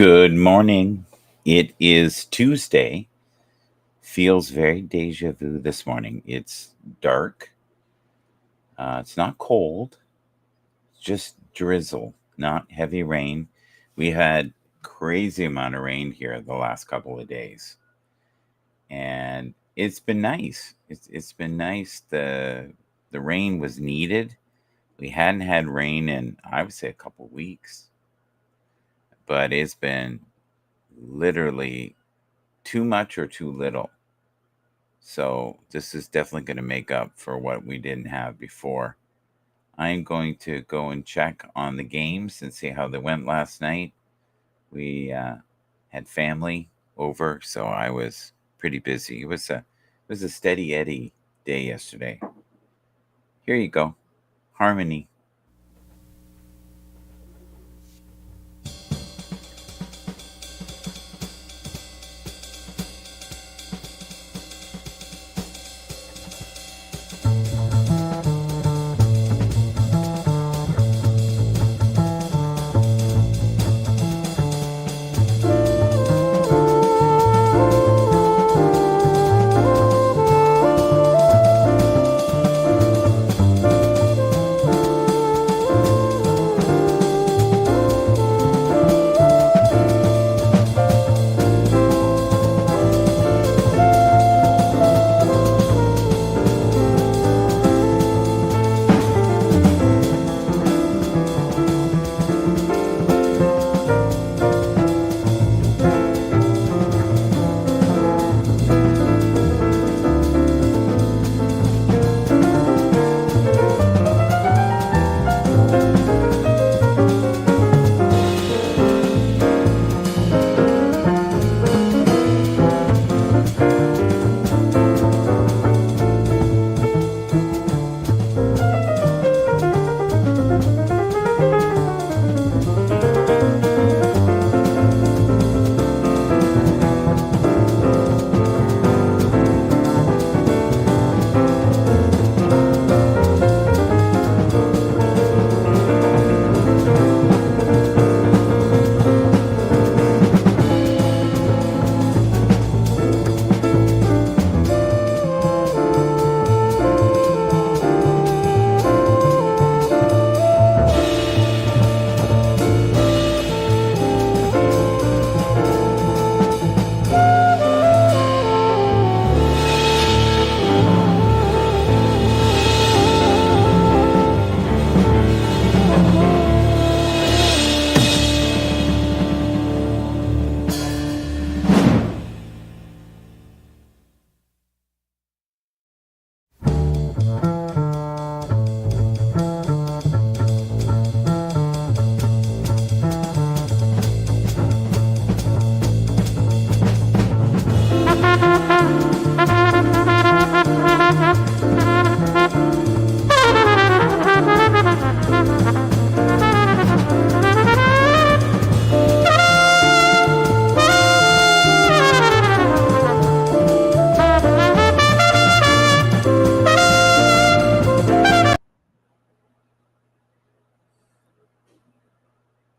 Good morning. It is Tuesday. Feels very deja vu this morning. It's dark. It's not cold, it's just drizzle, not heavy rain. We had crazy amount of rain here the last couple of days, and it's been nice. It's been nice. The rain was needed. We hadn't had rain in I would say a couple weeks, but it's been literally too much or too little. So this is definitely going to make up for what we didn't have before. I'm going to go and check on the games and see how they went last night. We had family over, so I was pretty busy. It was a steady Eddie day yesterday. Here you go, Harmony.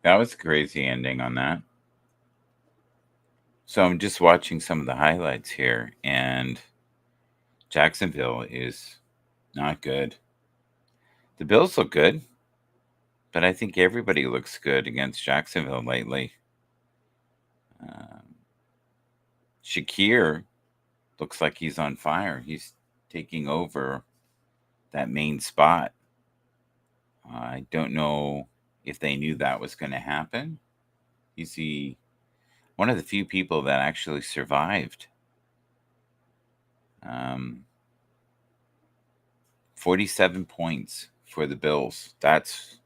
That was a crazy ending on that. So I'm just watching some of the highlights here, and Jacksonville is not good. The Bills look good, but I think everybody looks good against Jacksonville lately. Um, Shakir looks like he's on fire. He's taking over that main spot. I don't know if they knew that was going to happen. He's one of the few people that actually survived. Um, 47 points for the Bills. That's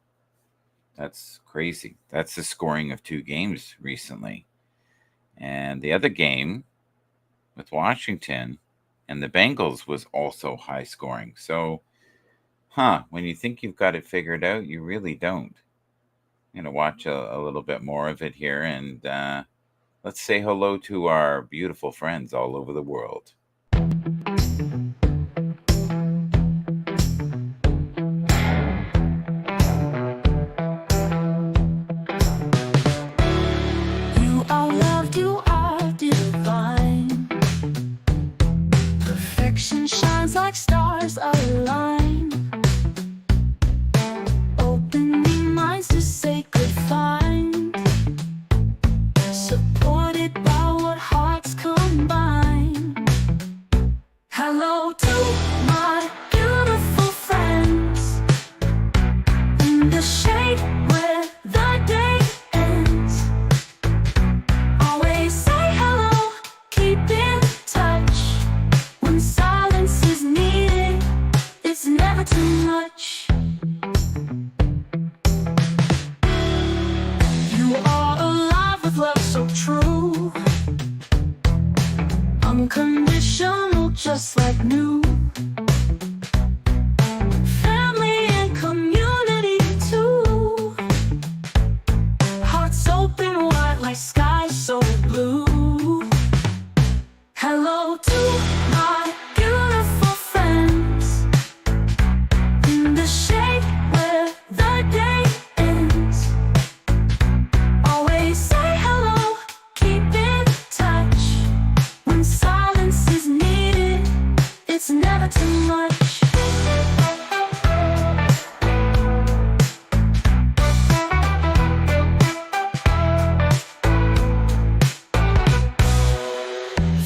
crazy. That's the scoring of two games recently. And the other game with Washington and the Bengals was also high scoring. So, when you think you've got it figured out, you really don't. I'm going to watch a little bit more of it here, and let's say hello to our beautiful friends all over the world. You stars align, opening minds to sacred find, supported by what hearts combine. Hello to my beautiful friends in the shade where the day ends. Always say hello, keep in touch. When silence is needed, it's never too much. You are alive with love so true, unconditional, just like new. Family and community too. Hearts open wide like skies so blue. Hello to my beautiful friends in the shade where the day ends. Always say hello, keep in touch. When silence is needed, it's never too much.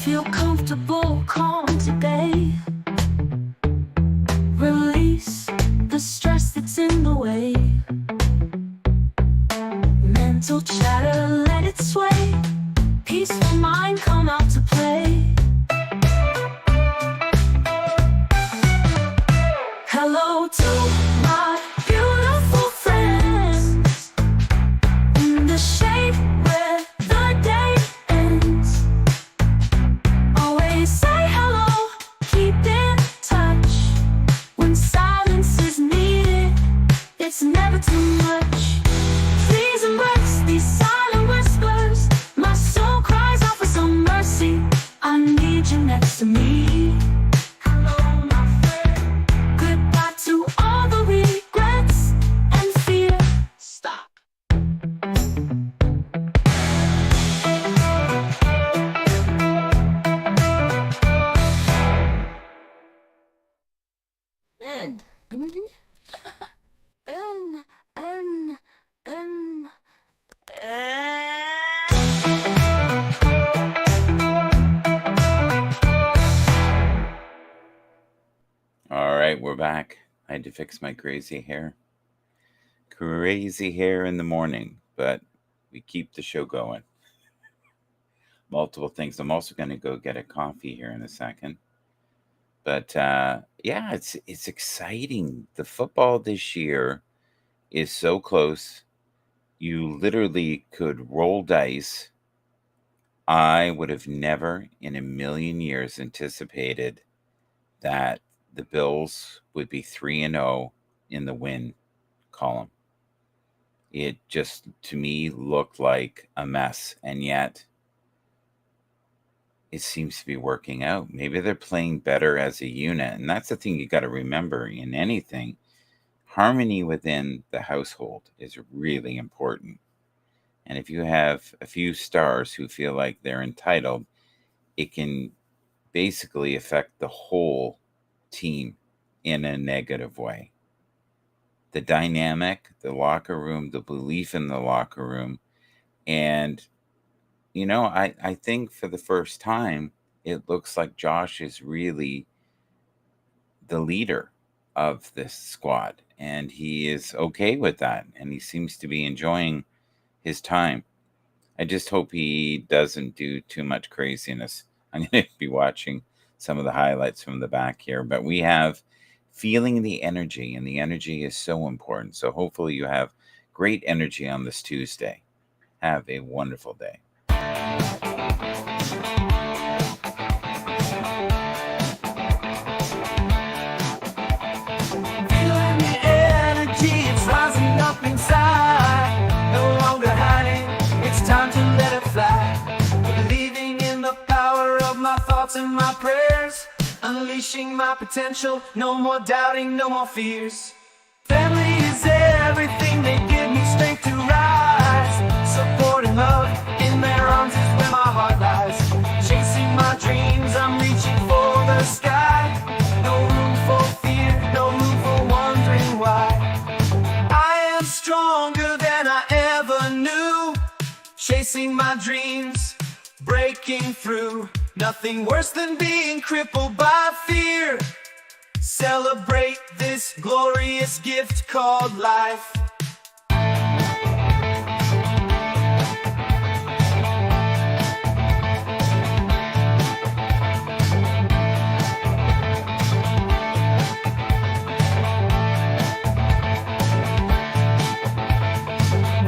Feel comfortable, calm today. Release the stress that's in the way. Mental chatter, let it sway. Peaceful mind, come out to play. Hello to my beautiful friends in the shade where the day ends. Always say hello, keep in touch. When silence is needed, it's never too much. Please embrace these silent whispers. My soul cries out for some mercy. I need you next to me. Hello, my friend. Goodbye to all the regrets and fear. Stop. And All right, we're back. I had to fix my crazy hair. Crazy hair in the morning, but we keep the show going. Multiple things. I'm also going to go get a coffee here in a second. But yeah, it's exciting. The football this year is so close. You literally could roll dice. I would have never in a million years anticipated that the Bills would be 3-0 in the win column. It just, to me, looked like a mess. And yet, it seems to be working out. Maybe they're playing better as a unit. And that's the thing you got to remember in anything. Harmony within the household is really important. And if you have a few stars who feel like they're entitled, it can basically affect the whole team in a negative way. The dynamic, the locker room, the belief in the locker room. And, you know, I think for the first time, it looks like Josh is really the leader of this squad. And he is okay with that. And he seems to be enjoying his time. I just hope he doesn't do too much craziness. I'm going to be watching some of the highlights from the back here. But we have feeling the energy, and the energy is so important. So hopefully you have great energy on this Tuesday. Have a wonderful day. feeling the energy, it's rising up inside. No longer hiding, it's time to let it fly. Believing in the power of my thoughts and my prayers. Unleashing my potential, no more doubting, no more fears. Family is everything, they give me strength to rise. Support and love, in their arms is where my heart lies. Chasing my dreams, I'm reaching for the sky. No room for chasing my dreams, breaking through. Nothing worse than being crippled by fear. Celebrate this glorious gift called life.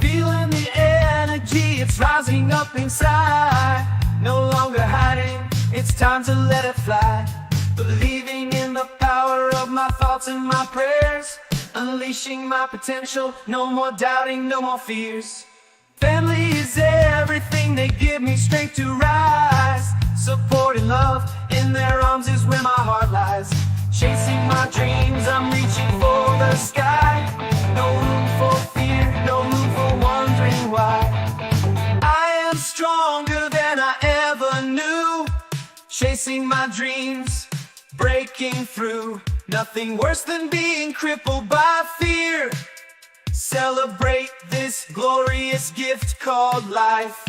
Feeling the energy, it's rising up inside. No longer hiding, it's time to let it fly. Believing in the power of my thoughts and my prayers, unleashing my potential, no more doubting, no more fears. Family is everything, they give me strength to rise. Support and love, in their arms is where my heart lies. Chasing my dreams, I'm reaching for the sky. No room for fear, no room for wondering why. I am stronger than I ever knew. Chasing my dreams, breaking through. Nothing worse than being crippled by fear. Celebrate this glorious gift called life.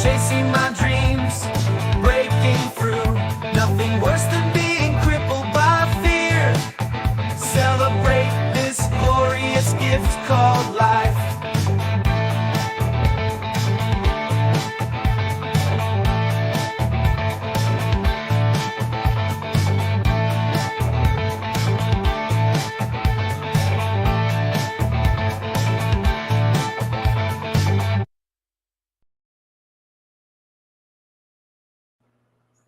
Chasing my dreams, breaking through. Nothing worse than being crippled by fear. Celebrate this glorious gift called life.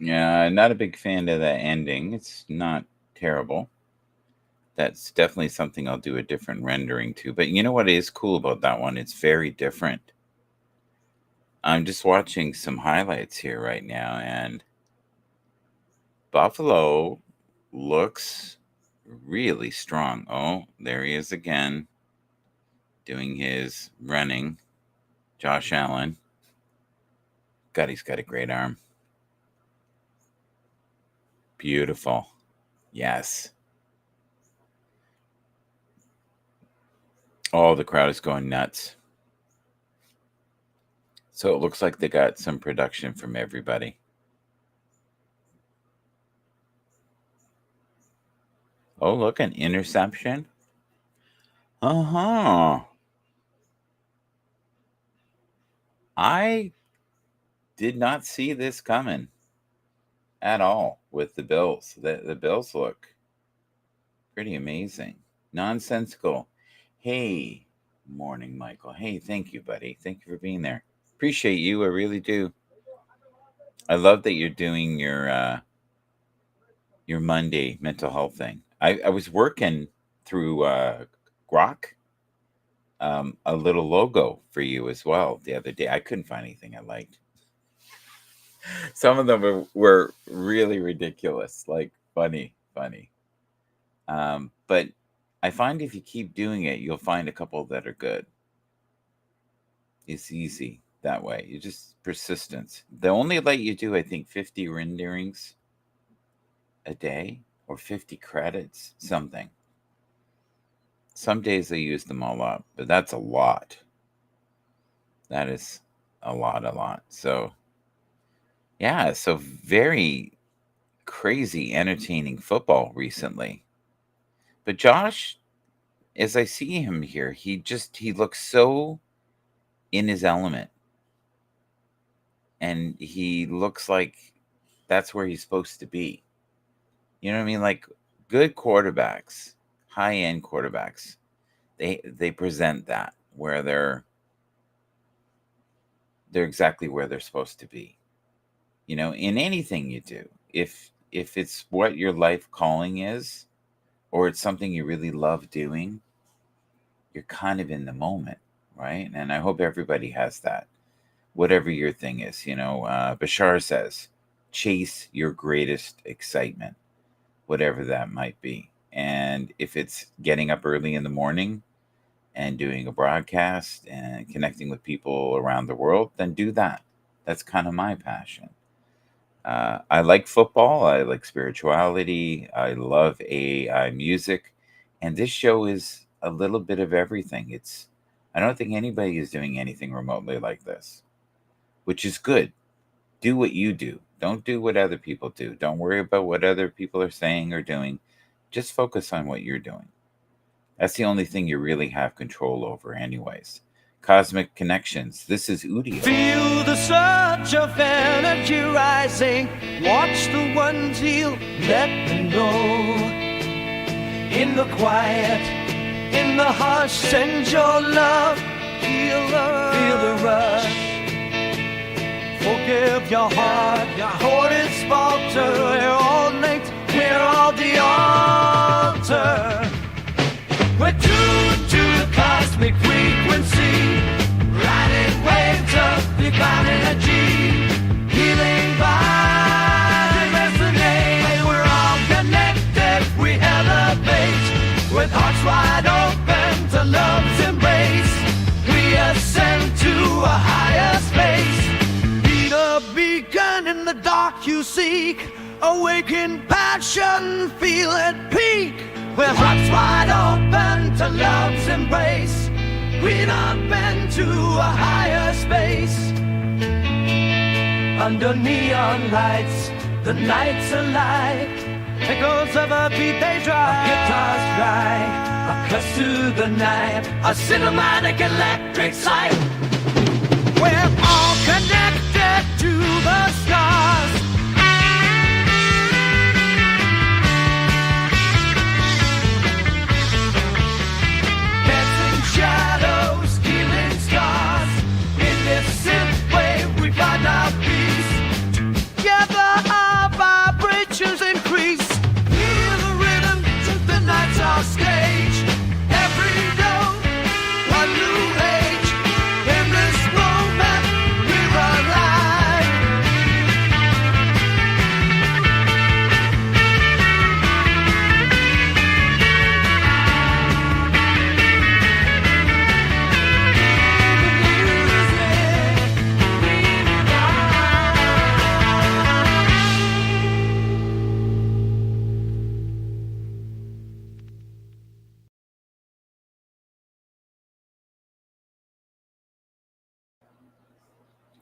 Yeah, not a big fan of that ending. It's not terrible. That's definitely something I'll do a different rendering to. But you know what is cool about that one? It's very different. I'm just watching some highlights here right now, and Buffalo looks really strong. Oh, there he is again, doing his running. Josh Allen. God, he's got a great arm. Beautiful. Yes. Oh, the crowd is going nuts. So it looks like they got some production from everybody. Oh, look, an interception. Uh-huh. I did not see this coming at all with the Bills. The Bills look pretty amazing. Nonsensical. Hey, morning, Michael. Hey, thank you, buddy. Thank you for being there. Appreciate you. I really do. I love that you're doing your Monday mental health thing. I was working through Grok, a little logo for you as well the other day. I couldn't find anything I liked. Some of them were really ridiculous, like funny. But I find if you keep doing it, you'll find a couple that are good. It's easy that way. You just persistence. They only let you do, I think, 50 renderings a day or 50 credits, something. Some days they use them all up, but that's a lot. That is a lot. So, yeah, so very crazy, entertaining football recently. But Josh, as I see him here, he looks so in his element. And he looks like that's where he's supposed to be. You know what I mean? Like good quarterbacks, high-end quarterbacks, they present that where they're exactly where they're supposed to be. In anything you do, if it's what your life calling is, or it's something you really love doing, you're kind of in the moment, right? And I hope everybody has that, whatever your thing is. Bashar says, chase your greatest excitement, whatever that might be. And if it's getting up early in the morning and doing a broadcast and connecting with people around the world, then do that. That's kind of my passion. I like football. I like spirituality. I love AI music. And this show is a little bit of everything. I don't think anybody is doing anything remotely like this, which is good. Do what you do. Don't do what other people do. Don't worry about what other people are saying or doing. Just focus on what you're doing. That's the only thing you really have control over, anyways. Cosmic Connections. This is Udio. Feel the surge of energy rising. Watch the ones heal, let them know. In the quiet, in the hush, send your love. Feel the rush. Forgive your heart is falter. We're all linked, we're all the altar. We're tuned to the cosmic frequency, riding waves of divine energy, healing vibes resonate. We're all connected, we elevate, with hearts wide open to love's embrace. We ascend to a higher space, be the beacon in the dark you seek, awaken passion, feel at peak. With hearts wide open to love's embrace, we've been to a higher space. Under neon lights, the night's alive. Echoes of a beat they drive. Our guitars dry, a cuss to the night, a cinematic electric sight. We're all connected to the stars. Shadows, healing scars. In this synth wave we find our peace. Together our vibrations increase. Hear the rhythm, the night's our stage. Every note, a new age. In this moment we're alive.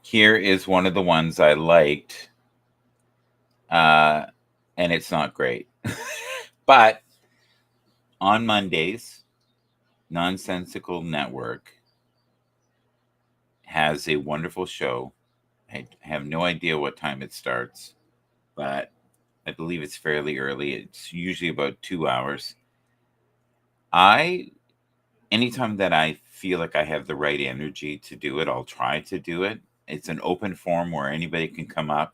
Here is one of the ones I liked, and it's not great. But on Mondays, Nonsensical Network has a wonderful show. I have no idea what time it starts, but I believe it's fairly early. It's usually about 2 hours. Anytime that I feel like I have the right energy to do it, I'll try to do it. It's an open forum where anybody can come up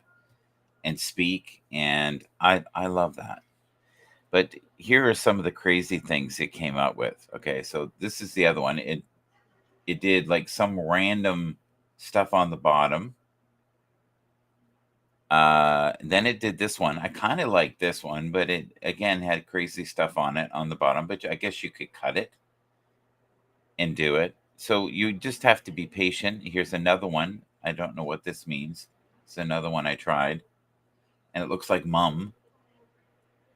and speak, and I love that. But here are some of the crazy things it came up with. Okay, so this is the other one. It did like some random stuff on the bottom. Then it did this one. I kind of like this one, but it again had crazy stuff on it on the bottom. But I guess you could cut it and do it. So you just have to be patient. Here's another one. I don't know what this means. It's another one I tried, and it looks like mum,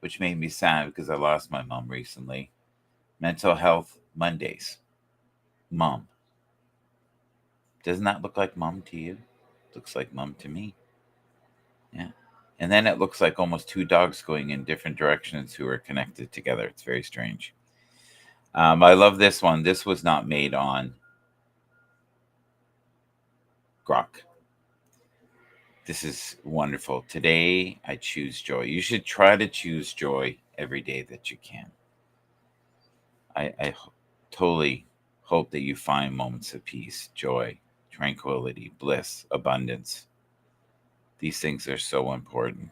which made me sad because I lost my mom recently. Mental Health Mondays. Mom. Doesn't that look like mom to you? Looks like mom to me. Yeah. And then it looks like almost two dogs going in different directions who are connected together. It's very strange. I love this one. This was not made on Grok. This is wonderful. Today, I choose joy. You should try to choose joy every day that you can. I totally hope that you find moments of peace, joy, tranquility, bliss, abundance. These things are so important.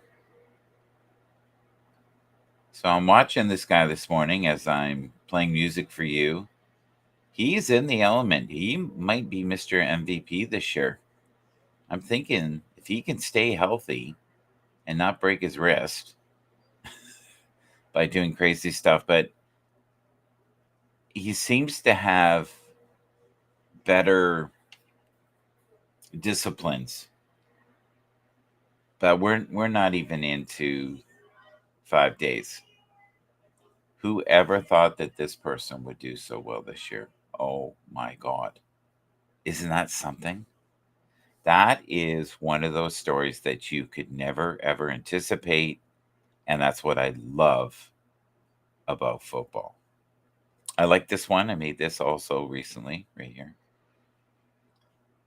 So I'm watching this guy this morning as I'm playing music for you. He's in the element. He might be Mr. MVP this year. I'm thinking if he can stay healthy and not break his wrist by doing crazy stuff, but he seems to have better disciplines. But we're not even into 5 days. Whoever thought that this person would do so well this year? Oh my God. Isn't that something? That is one of those stories that you could never, ever anticipate. And that's what I love about football. I like this one. I made this also recently, right here.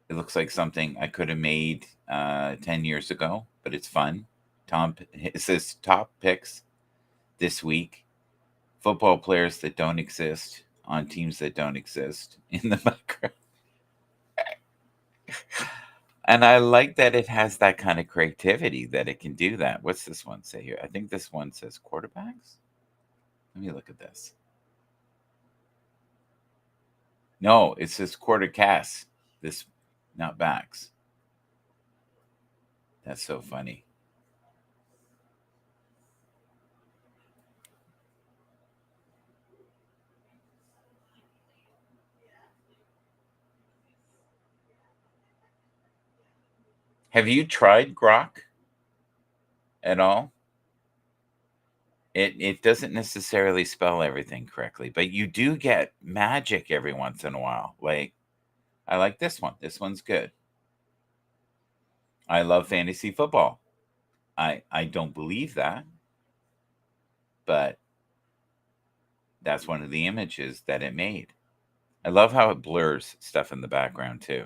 It looks like something I could have made 10 years ago, but it's fun. It says top picks this week. Football players that don't exist on teams that don't exist in the background. And I like that it has that kind of creativity that it can do that. What's this one say here? I think this one says quarterbacks. Let me look at this. No, it says quarter casts. This, not backs. That's so funny. Have you tried Grok at all? It doesn't necessarily spell everything correctly, but you do get magic every once in a while. Like, I like this one. This one's good. I love fantasy football. I don't believe that, but that's one of the images that it made. I love how it blurs stuff in the background too.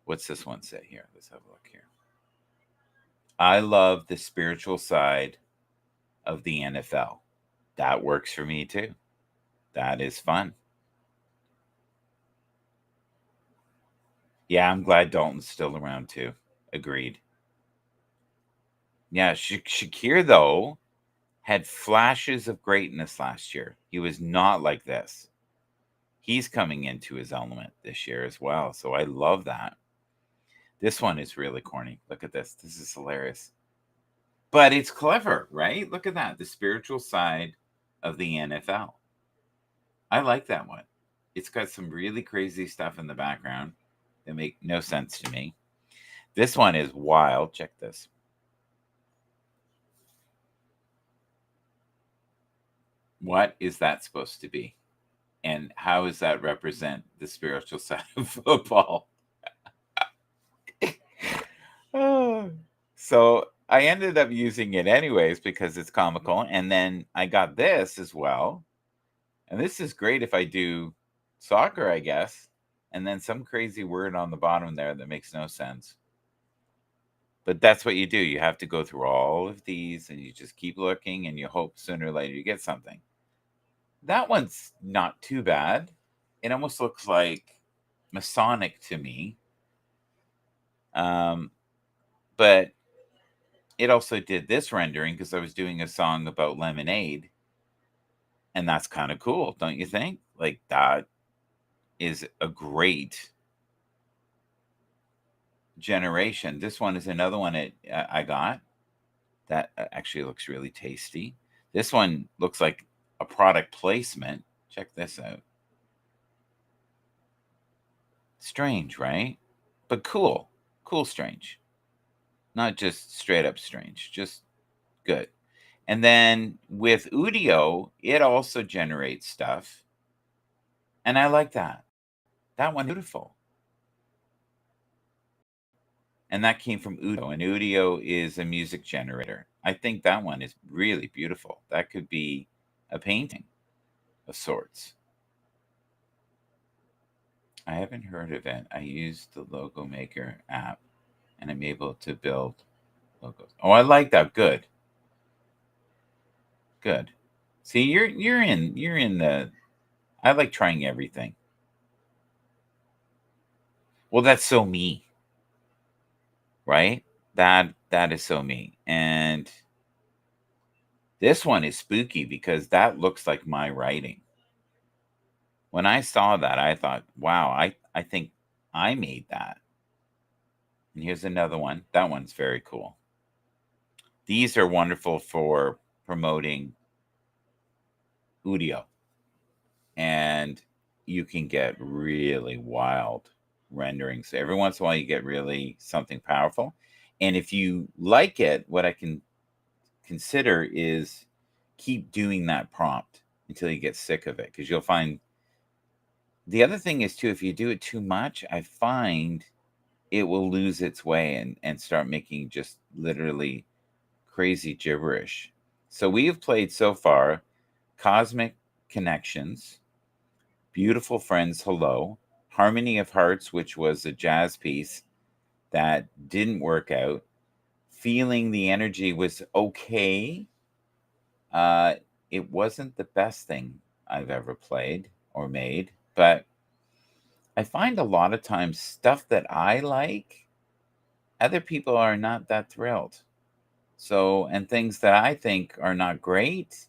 What's this one say here? Let's have a look here. I love the spiritual side of the NFL. That works for me too. That is fun. Yeah, I'm glad Dalton's still around too. Agreed. Yeah, Shakir though had flashes of greatness last year. He was not like this. He's coming into his element this year as well. So I love that. This one is really corny. Look at this. This is hilarious. But it's clever, right? Look at that. The spiritual side of the NFL. I like that one. It's got some really crazy stuff in the background that make no sense to me. This one is wild. Check this. What is that supposed to be? And how does that represent the spiritual side of football? So I ended up using it anyways because it's comical. And then I got this as well. And this is great if I do soccer, I guess. And then some crazy word on the bottom there that makes no sense. But that's what you do. You have to go through all of these and you just keep looking and you hope sooner or later you get something. That one's not too bad. It almost looks like Masonic to me. But it also did this rendering because I was doing a song about lemonade. And that's kind of cool, don't you think? Like, that is a great generation. This one is another one I got that actually looks really tasty. This one looks like a product placement. Check this out. Strange, right? But cool. Cool strange. Not just straight up strange, just good. And then with Udio, it also generates stuff. And I like that. That one beautiful. And that came from Udio. And Udio is a music generator. I think that one is really beautiful. That could be a painting of sorts. I haven't heard of it. I used the Logo Maker app and I'm able to build logos. Oh, I like that. Good. Good. See, you're in the I like trying everything. Well, that's so me. Right? That is so me. And This one is spooky because that looks like my writing. When I saw that, I thought, wow, I think I made that. And here's another one. That one's very cool. These are wonderful for promoting Udio. And you can get really wild renderings. Every once in a while, you get really something powerful. And if you like it, what I can consider is keep doing that prompt until you get sick of it. Because you'll find the other thing is, too, if you do it too much, I find it will lose its way and start making just literally crazy gibberish. So we have played so far Cosmic Connections, Beautiful Friends, Hello, Harmony of Hearts, which was a jazz piece that didn't work out, Feeling the Energy was okay. It wasn't the best thing I've ever played or made, but I find a lot of times stuff that I like, other people are not that thrilled. So, and things that I think are not great,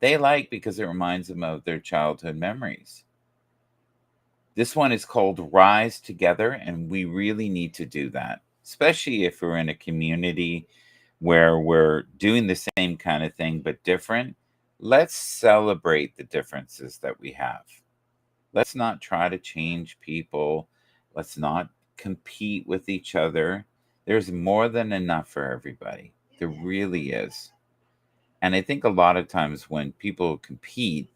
they like because it reminds them of their childhood memories. This one is called Rise Together, and we really need to do that, especially if we're in a community where we're doing the same kind of thing but different. Let's celebrate the differences that we have. Let's not try to change people. Let's not compete with each other. There's more than enough for everybody. There really is. And I think a lot of times when people compete,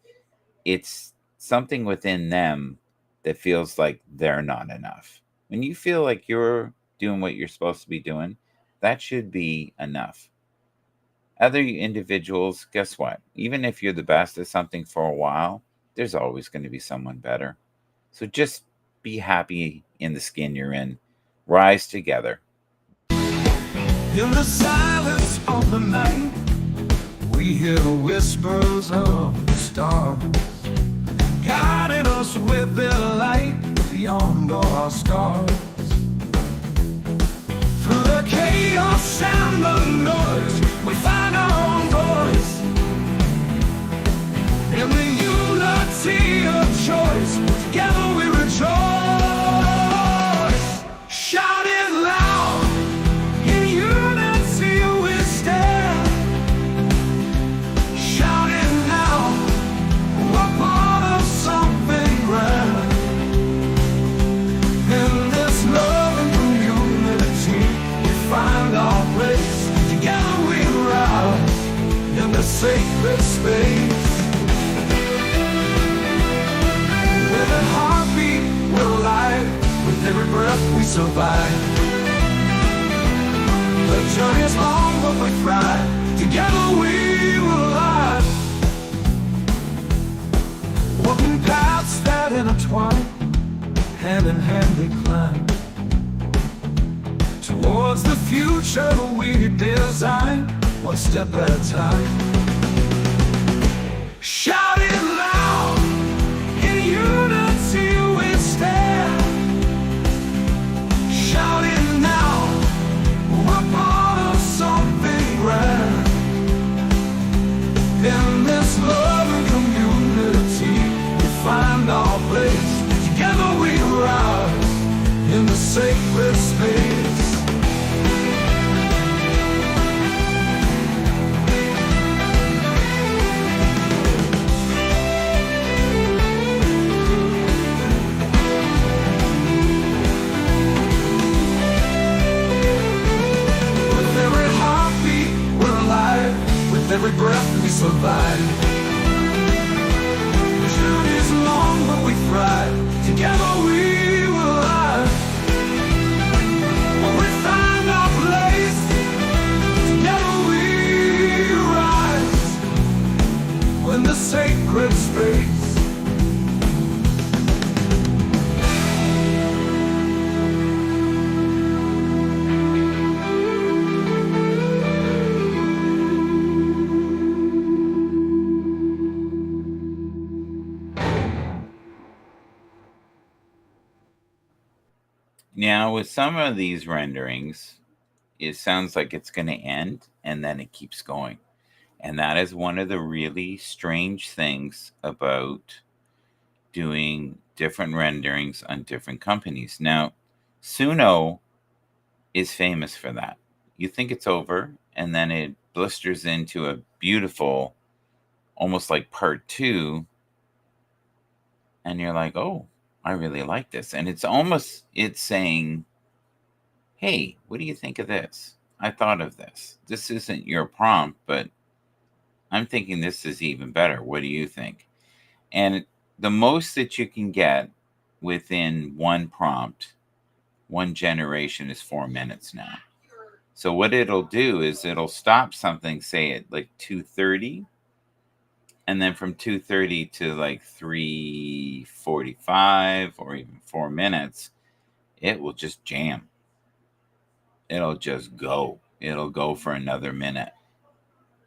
it's something within them that feels like they're not enough. When you feel like you're doing what you're supposed to be doing, that should be enough. Other individuals, guess what? Even if you're the best at something for a while, there's always going to be someone better. So just be happy in the skin you're in. Rise together. In the silence of the night, we hear the whispers of the stars, guiding us with their light beyond our stars. Through the chaos and the noise, we find our own voice. In the unity of choice, together we rejoice. Shout it loud, in unity we stand. Shout it now, we're part of something grand. In this love and community, we find our place. Together we rise in the sacred space. With a heartbeat, we're alive. With every breath we survive. The journey's long, but we thrive. Together we will rise. Walking paths that intertwine, hand in hand we climb towards the future we design, one step at a time. Shout it loud, in unity we stand. Shout it now, we're part of something grand. In this love and community, we find our place. Together we rise in the sacred space. Every breath we survive. The journey's long, but we thrive. Together we will rise. When we find our place, together we rise. When the sacred space. Now, with some of these renderings, it sounds like it's going to end and then it keeps going. And that is one of the really strange things about doing different renderings on different companies. Now, Suno is famous for that. You think it's over, and then it blisters into a beautiful, almost like part two, and you're like, oh, I really like this. And it's saying, hey, what do you think of this? I thought of this. This isn't your prompt, but I'm thinking this is even better. What do you think? And the most that you can get within one prompt, one generation, is 4 minutes now. So what it'll do is it'll stop something, say at like 2:30, and then from 2:30 to like 3:45 or even 4 minutes, it will just jam. It'll just go. It'll go for another minute.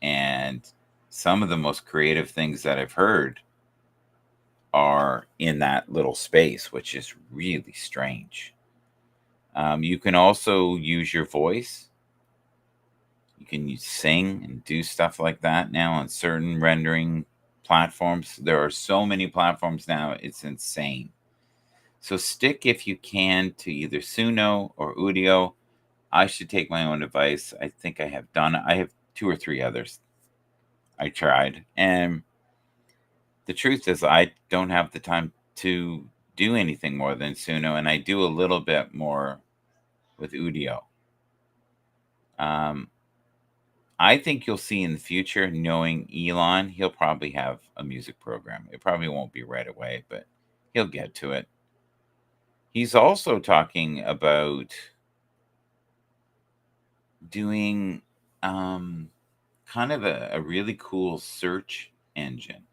And some of the most creative things that I've heard are in that little space, which is really strange. You can also use your voice. You can sing and do stuff like that now on certain rendering platforms. There are so many platforms now, it's insane. So stick, if you can, to either Suno or Udio. I should take my own advice. I think I have done it. I have 2 or 3 others I tried. And the truth is, I don't have the time to do anything more than Suno, and I do a little bit more with Udio. I think you'll see in the future, knowing Elon, he'll probably have a music program. It probably won't be right away, but he'll get to it. He's also talking about doing kind of a really cool search engine.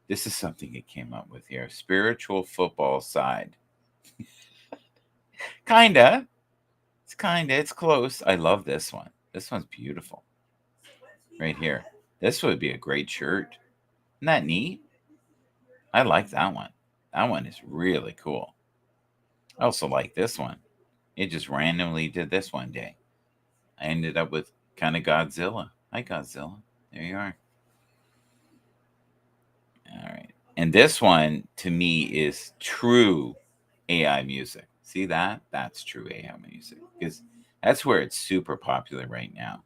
This is something he came up with here. Spiritual football side. Kinda. It's close. I love this one. This one's beautiful. Right here. This would be a great shirt. Isn't that neat? I like that one. That one is really cool. I also like this one. It just randomly did this one day. I ended up with kind of Godzilla. Hi, Godzilla. There you are. All right. And this one, to me, is true AI music. See that? That's true AI music. Because that's where it's super popular right now.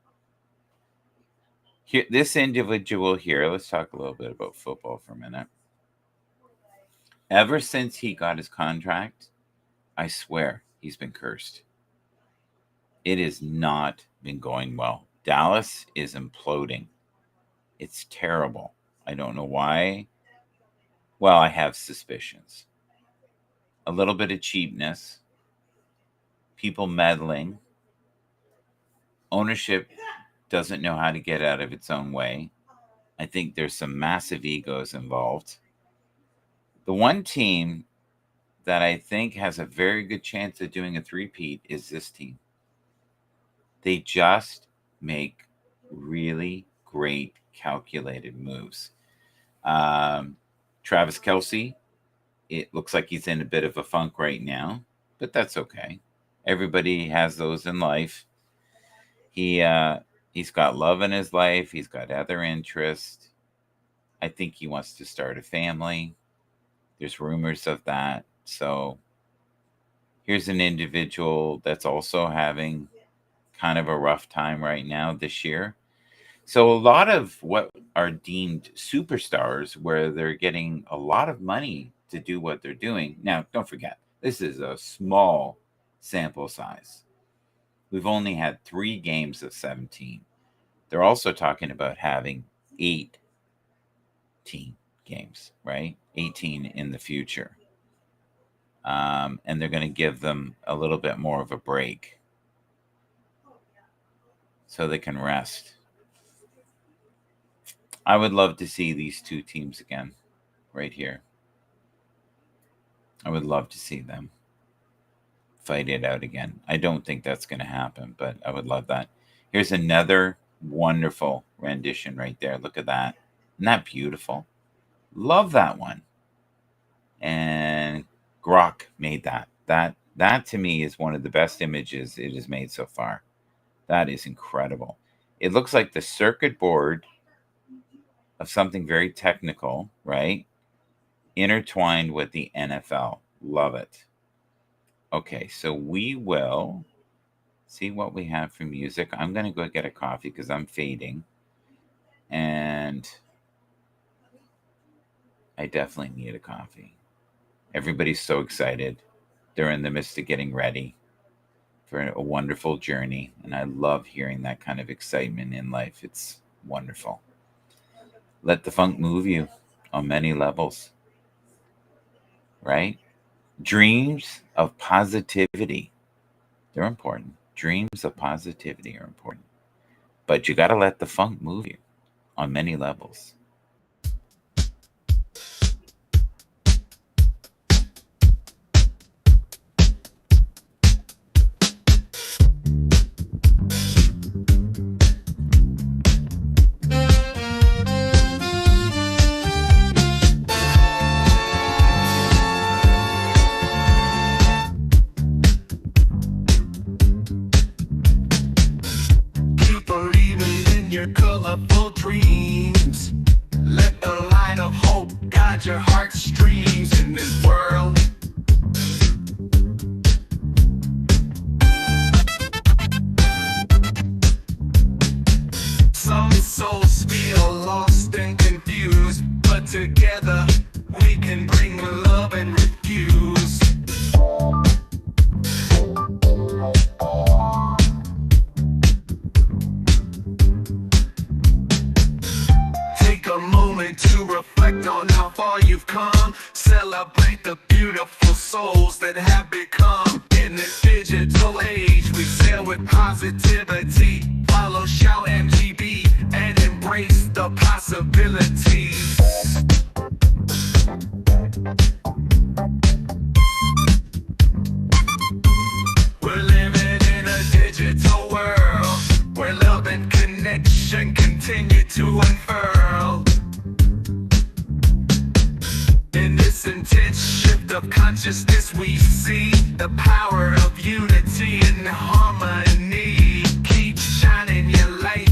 Here, this individual here, let's talk a little bit about football for a minute. Ever since he got his contract, I swear he's been cursed. It has not been going well. Dallas is imploding. It's terrible. I don't know why. Well, I have suspicions. A little bit of cheapness, people meddling, ownership doesn't know how to get out of its own way. I think there's some massive egos involved. The one team that I think has a very good chance of doing a three-peat is this team. They just make really great calculated moves. Travis Kelce, it looks like he's in a bit of a funk right now, but that's okay. Everybody has those in life. He's got love in his life. He's got other interests. I think he wants to start a family. There's rumors of that. So here's an individual that's also having kind of a rough time right now this year. So a lot of what are deemed superstars, where they're getting a lot of money to do what they're doing. Now, don't forget, this is a small sample size. We've only had 3 games of 17. They're also talking about having 18 games, right? 18 in the future. And they're going to give them a little bit more of a break so they can rest. I would love to see these 2 teams again right here. I would love to see them fight it out again. I don't think that's going to happen, but I would love that. Here's another wonderful rendition right there. Look at that. Isn't that beautiful? Love that one. And Grok made that. That to me is one of the best images it has made so far. That is incredible. It looks like the circuit board of something very technical, right? Intertwined with the NFL. Love it. Okay, so we will see what we have for music. I'm going to go get a coffee because I'm fading. And I definitely need a coffee. Everybody's so excited. They're in the midst of getting ready for a wonderful journey. And I love hearing that kind of excitement in life. It's wonderful. Let the funk move you on many levels, right? Dreams of positivity, they're important. Dreams of positivity are important. But you got to let the funk move you on many levels. Keep believing in your colorful dreams. Let the light of hope guide your heartstrings in this world. Some souls feel lost and confused, but together we can bring love and refuse. Take a moment to reflect on how far you've come. Celebrate the beautiful souls that have become. In this digital age, we sail with positivity. Follow Shout MGB and embrace the possibilities. We're living in a digital world where love and connection continue to unfurl. In this intense shift of consciousness, we see the power of unity and harmony. Keep shining your light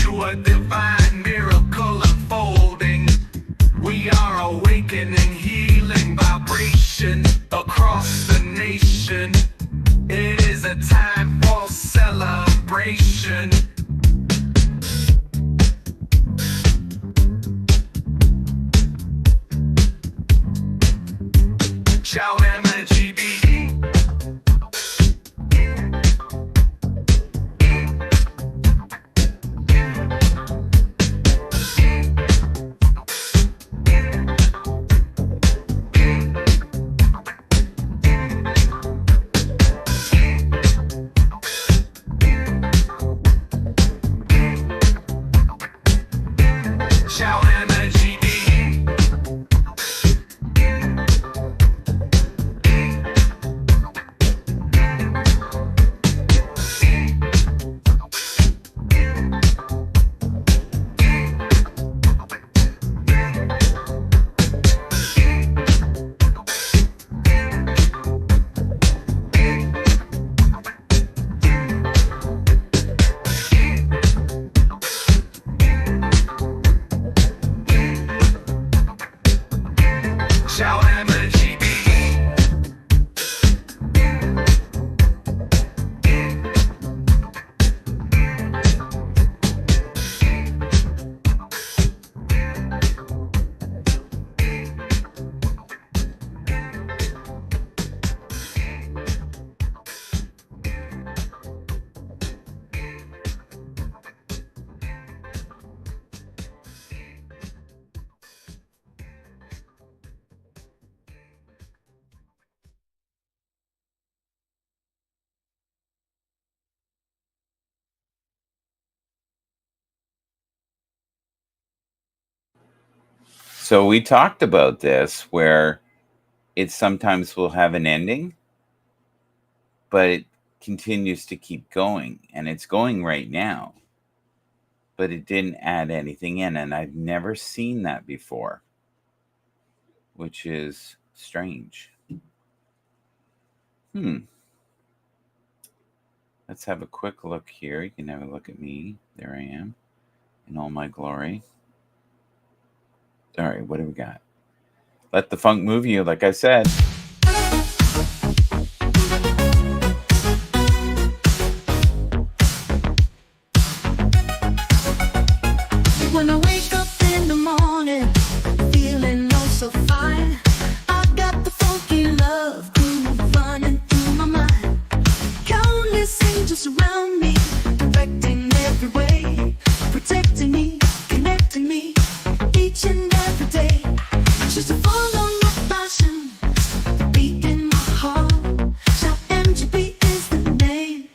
to a divine miracle unfolding. We are awakening healing vibration across the nation. It is a time for celebration. Shout MGB. Shout MGB. Shout MGB. So we talked about this where it sometimes will have an ending, but it continues to keep going. And it's going right now, but it didn't add anything in. And I've never seen that before, which is strange. Let's have a quick look here. You can have a look at me. There I am in all my glory. All right, what do we got? Let the funk move you, like I said. When I wake up in the morning, feeling oh so fine, I got the funky love groove running through my mind. Countless angels around me, directing every way, protecting me, connecting me, each and every day. Just to follow my passion, the beat in my heart. Shout MGB is the name,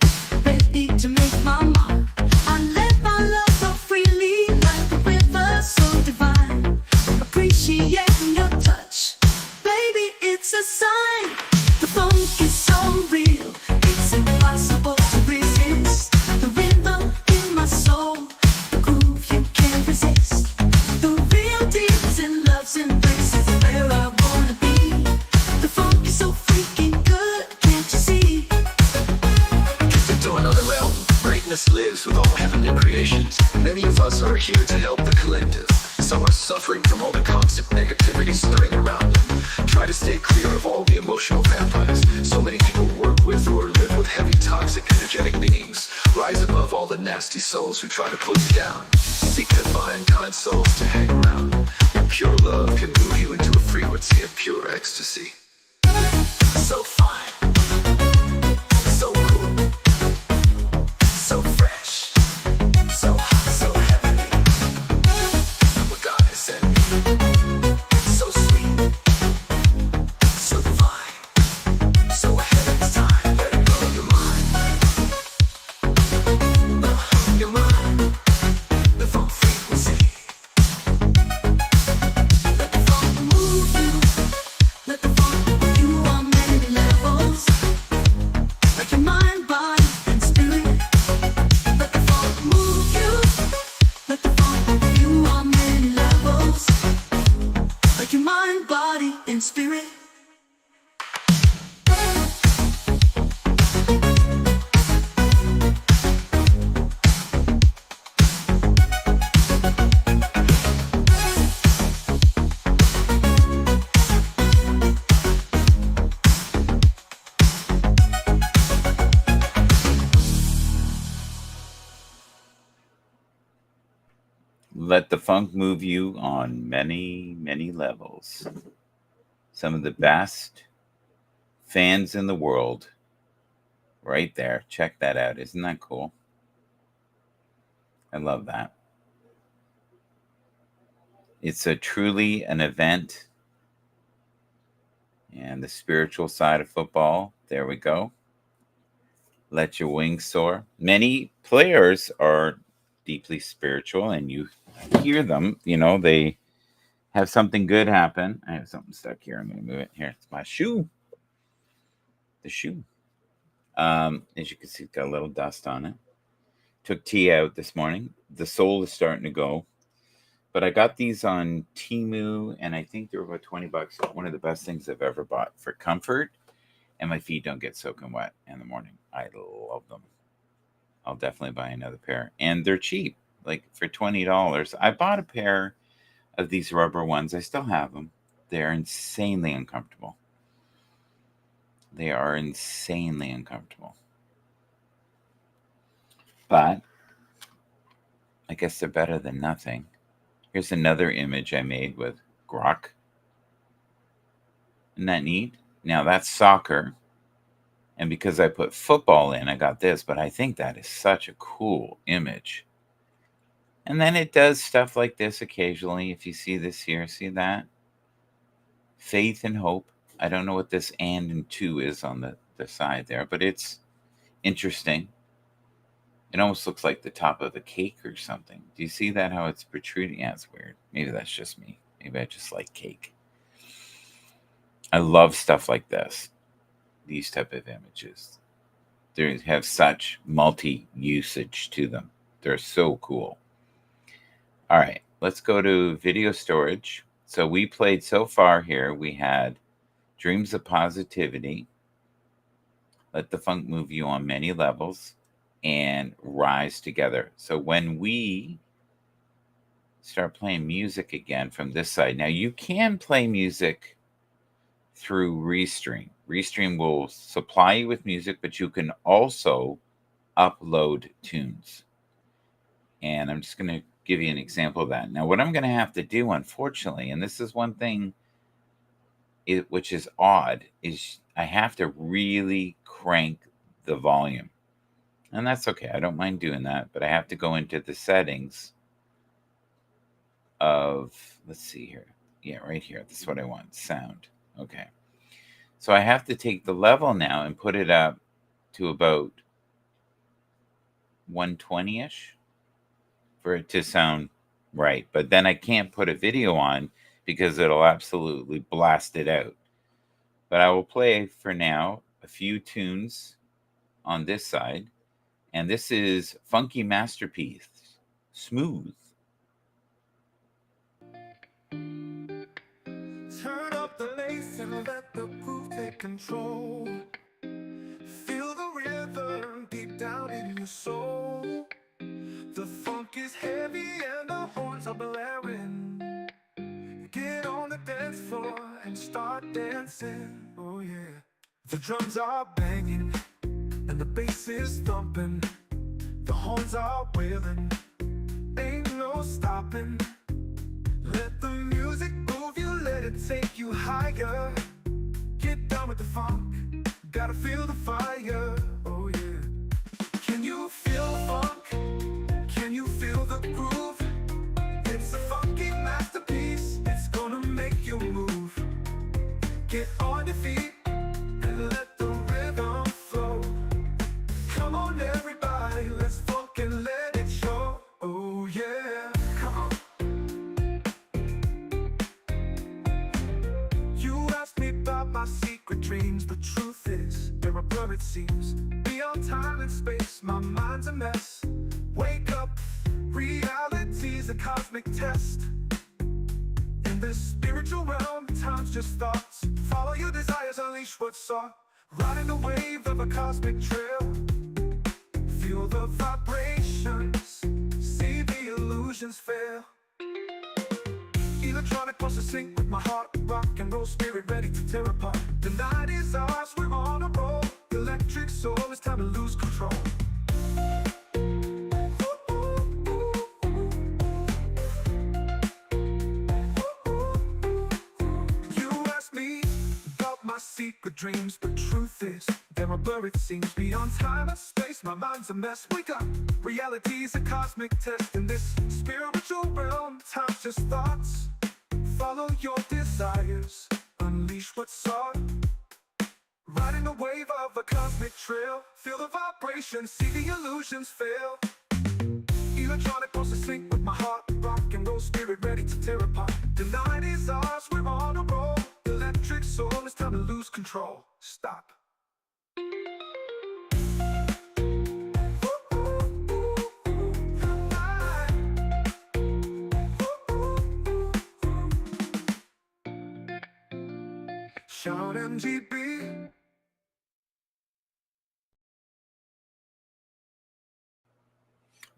ready to make my mark. I let my love flow freely like a river so divine. Appreciating your touch, baby, it's a sign. The funk is so real, it's impossible to resist. The rhythm in my soul, the groove you can't resist. The real deeds and love's embrace is where I wanna be. The funk is so freaking good, can't you see? Into another realm, greatness lives with all heavenly creations. Many of us are here to help the collective. Some are suffering from all the constant negativity stirring around them. Try to stay clear of all the emotional vampires. So many people work with or live with heavy, toxic, energetic beings. Rise above all the nasty souls who try to put you down. Seek to find kind souls to hang around. Pure love can move you into a frequency of pure ecstasy. So fine, so cool, so fresh, so hot, so heavenly. What God has sent me. So sweet, so divine, so ahead of its time. Let it blow your mind. Your mind, the funk frequency. Let the funk move you. Let the funk move you on many levels. Like your mind, body, and spirit. Let the funk move you. Let the funk move you on many levels. Like your mind, body, and spirit. Let the funk move you on many, many levels. Some of the best fans in the world right there. Check that out. Isn't that cool? I love that. It's a truly an event. And the spiritual side of football. There we go. Let your wings soar. Many players are deeply spiritual, and you hear them. You know, they have something good happen. I have something stuck here. I'm going to move it. Here, it's my shoe. The shoe. As you can see, it's got a little dust on it. Took tea out this morning. The sole is starting to go. But I got these on Temu, and I think they're about $20. One of the best things I've ever bought for comfort, and my feet don't get soaking wet in the morning. I love them. I'll definitely buy another pair. And they're cheap, like for $20. I bought a pair of these rubber ones. I still have them. They're insanely uncomfortable. They are insanely uncomfortable. But I guess they're better than nothing. Here's another image I made with Grok. Isn't that neat? Now that's soccer. And because I put football in, I got this. But I think that is such a cool image. And then it does stuff like this occasionally. If you see this here, see that? Faith and hope. I don't know what this and 2 is on the side there, but it's interesting. It almost looks like the top of a cake or something. Do you see that, how it's protruding? Yeah, it's weird. Maybe that's just me. Maybe I just like cake. I love stuff like this. These type of images. They have such multi-usage to them. They're so cool. All right, let's go to video storage. So we played so far here. We had Dreams of Positivity, Let the Funk Move You on Many Levels, and Rise Together. So when we start playing music again from this side. Now you can play music through Restream. Restream will supply you with music, but you can also upload tunes. And I'm just going to give you an example of that. Now, what I'm going to have to do, unfortunately, and this is one thing which is odd, is I have to really crank the volume. And that's okay. I don't mind doing that, but I have to go into the settings of, let's see here. Yeah, right here. This is what I want. Sound. Okay. So I have to take the level now and put it up to about 120-ish for it to sound right. But then I can't put a video on because it'll absolutely blast it out. But I will play for now a few tunes on this side. And this is Funky Masterpiece, Smooth. Turn up the lace and let the groove take control. Feel the rhythm deep down in your soul. The funk is heavy and the horns are blaring. Get on the dance floor and start dancing. Oh yeah. The drums are banging and the bass is thumping. The horns are wailing, ain't no stopping. Let the music move you, let it take you higher. Get down with the funk, gotta feel the fire. Oh yeah. Can you feel the funk? Can you feel the groove? It's a funky masterpiece, it's gonna make you move. Get on your feet and let the rhythm flow. Come on everybody, let's funk and let it show. Oh yeah, come on. You asked me about my secret dreams. The truth is, they're a blur it seems. Beyond time and space, my mind's a mess. Wake up, reality's a cosmic test. In this spiritual realm, time's just thoughts. Follow your desires, unleash what's sought. Riding the wave of a cosmic trail. Feel the vibrations, see the illusions fail. Electronic pulse to sync with my heart. Rock and roll spirit ready to tear apart. The night is ours, we're on a roll. Electric soul, it's time to lose control. You asked me about my secret dreams, but truth is, they're a blur it seems. Beyond time and space, my mind's a mess. Wake up, reality's a cosmic test. In this spiritual realm, time's just thoughts. Follow your desires, unleash what's sought. Riding the wave of a cosmic trail. Feel the vibration, see the illusions fail. Electronic pulse to sync with my heart. Rock and roll spirit ready to tear apart. The night is ours, we're on a roll. Electric soul, it's time to lose control. Stop. Shout MGB.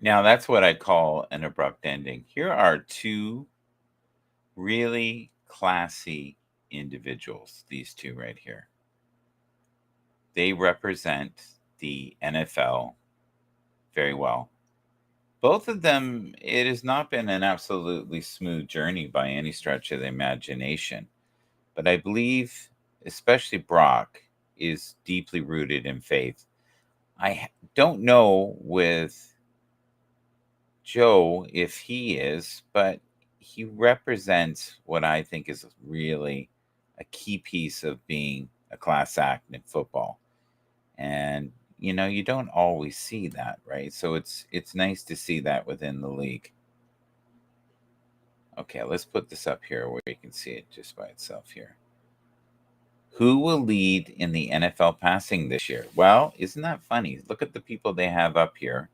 Now, that's what I call an abrupt ending. Here are two really classy individuals, these two right here. They represent the NFL very well. Both of them, it has not been an absolutely smooth journey by any stretch of the imagination. But I believe, especially Brock, is deeply rooted in faith. I don't know with Joe if he is, but he represents what I think is really a key piece of being a class act in football. And you don't always see that, right? So it's nice to see that within the league. Okay, let's put this up here where you can see it just by itself here. Who will lead in the NFL passing this year? Well, isn't that funny? Look at the people they have up here.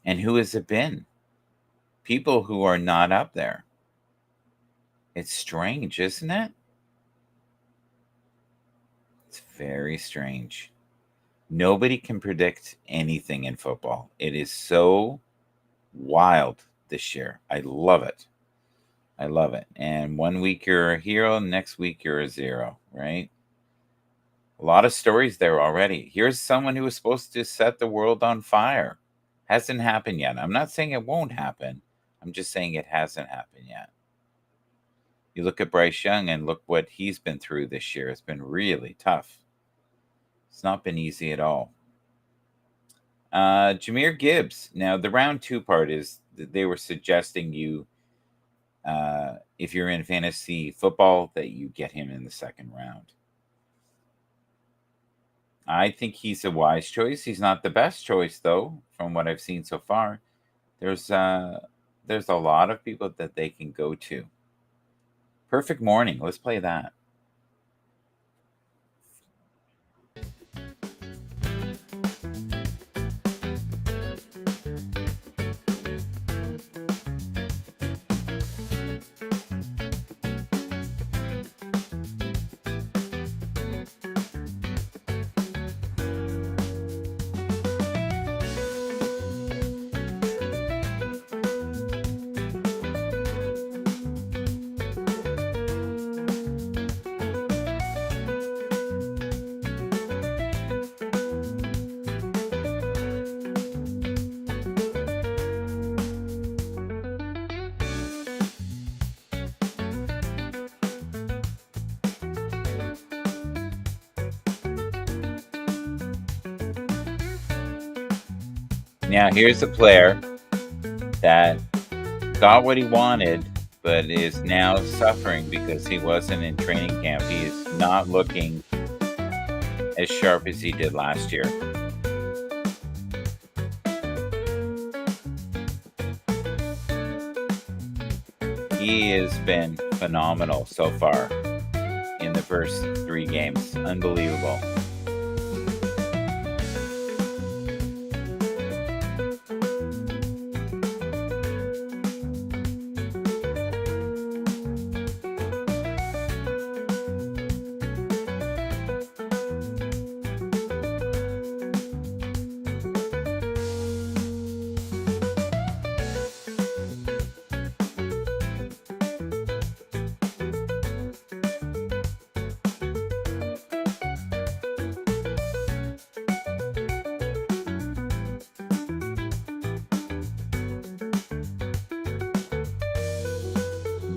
And who has it been? People who are not up there. It's strange, isn't it? It's very strange. Nobody can predict anything in football. It is so wild this year. I love it. I love it. And 1 week you're a hero, next week you're a zero, right? A lot of stories there already. Here's someone who was supposed to set the world on fire. Hasn't happened yet. I'm not saying it won't happen. I'm just saying it hasn't happened yet. You look at Bryce Young and look what he's been through this year. It's been really tough. It's not been easy at all. Jahmyr Gibbs. Now, the round 2 part is that they were suggesting you, if you're in fantasy football, that you get him in the second round. I think he's a wise choice. He's not the best choice, though, from what I've seen so far. There's a lot of people that they can go to. Perfect Morning. Let's play that. Now, here's a player that got what he wanted, but is now suffering because he wasn't in training camp. He is not looking as sharp as he did last year. He has been phenomenal so far in the first 3 games. Unbelievable.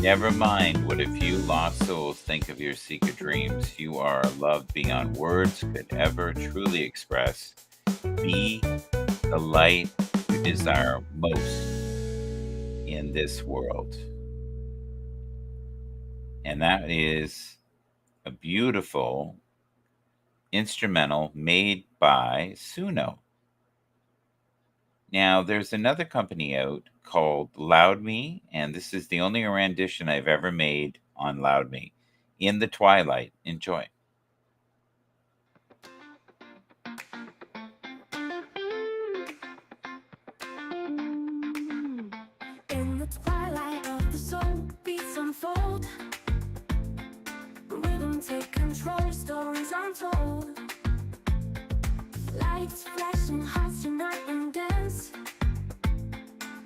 Never mind what a few lost souls think of your secret dreams. You are loved beyond words could ever truly express. Be the light you desire most in this world. And that is a beautiful instrumental made by Suno. Now, there's another company out called LoudMe, and this is the only rendition I've ever made on LoudMe. In the Twilight. Enjoy. In the twilight of the soul, beats unfold. Rhythm take control, stories untold. Lights flashing, hearts unite and dance.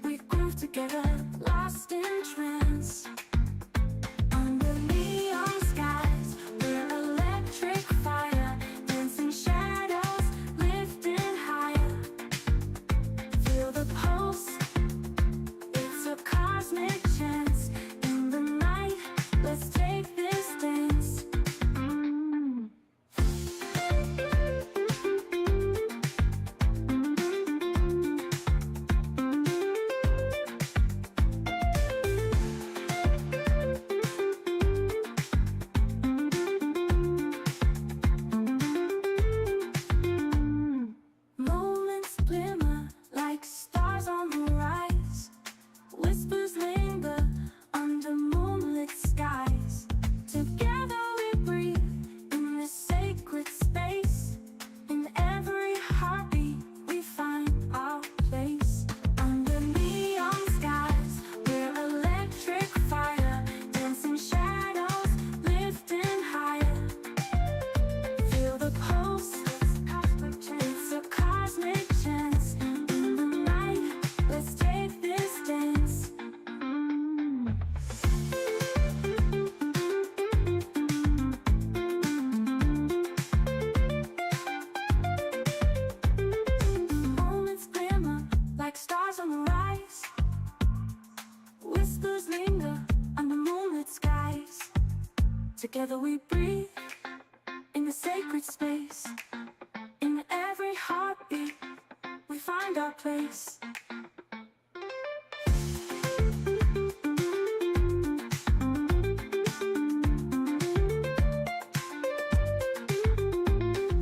We groove together, lost in trance. Under neon skies, we're electric fire. Dancing shadows, lifting higher. Feel the pulse, it's a cosmic chance. In the night, let's take this dance. Together we breathe in the sacred space. In every heartbeat, we find our place.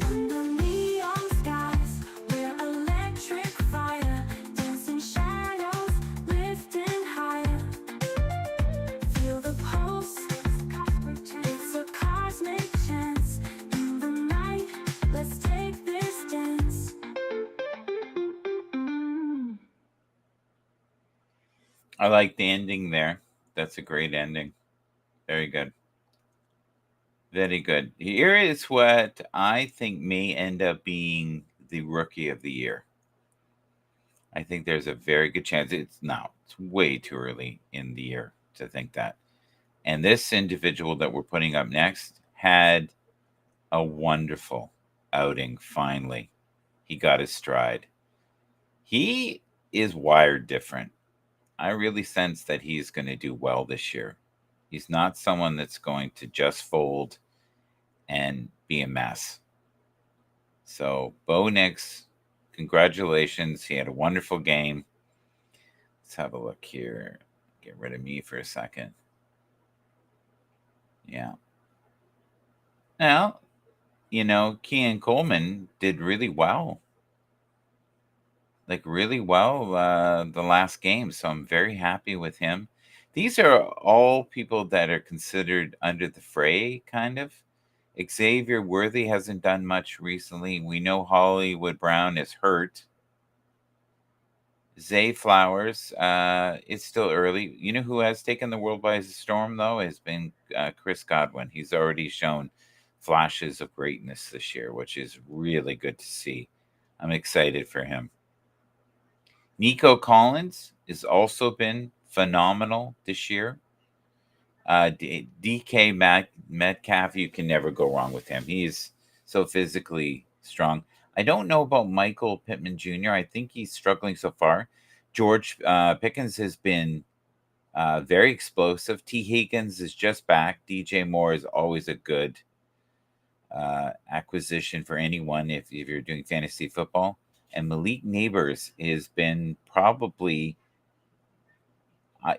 Under neon skies, we're electric fire, dancing shadows, lifting higher. Feel the pulse, it's a cosmic chance. In the night, let's take this dance. I like the ending there. That's a great ending. Very good. Very good. Here is what I think may end up being the rookie of the year. I think there's a very good chance. It's way too early in the year to think that. And this individual that we're putting up next had a wonderful outing finally. He got his stride. He is wired different. I really sense that he's going to do well this year. He's not someone that's going to just fold and be a mess. So, Bo Nix, congratulations. He had a wonderful game. Let's have a look here. Get rid of me for a second. Yeah. Now, Kean Coleman did really well. Really well the last game. So I'm very happy with him. These are all people that are considered under the fray, kind of. Xavier Worthy hasn't done much recently. We know Hollywood Brown is hurt. Zay Flowers, it's still early. You know who has taken the world by storm, though, has been Chris Godwin. He's already shown flashes of greatness this year, which is really good to see. I'm excited for him. Nico Collins has also been phenomenal this year. DK Metcalf, you can never go wrong with him. He's so physically strong. I don't know about Michael Pittman Jr. I think he's struggling so far. George Pickens has been very explosive. T. Higgins is just back. DJ Moore is always a good acquisition for anyone if you're doing fantasy football. And Malik Neighbors has been probably,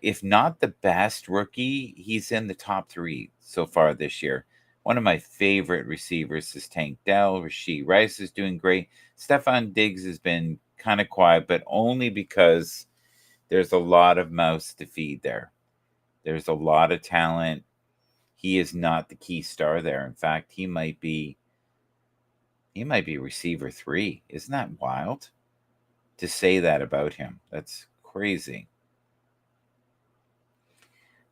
if not the best rookie, he's in the top 3 so far this year. One of my favorite receivers is Tank Dell. Rashee Rice is doing great. Stephon Diggs has been kind of quiet, but only because there's a lot of mouths to feed there. There's a lot of talent. He is not the key star there. In fact, he might be receiver 3. Isn't that wild to say that about him? That's crazy.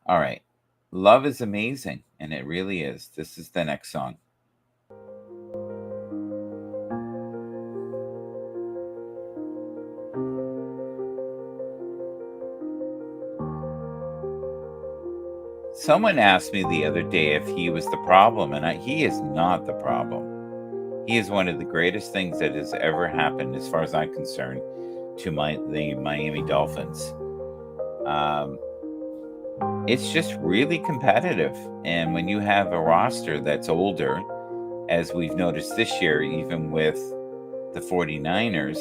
All right. Love is amazing, and it really is. This is the next song. Someone asked me the other day if he was the problem, and he is not the problem. He is one of the greatest things that has ever happened, as far as I'm concerned, to the Miami Dolphins. It's just really competitive. And when you have a roster that's older, as we've noticed this year, even with the 49ers,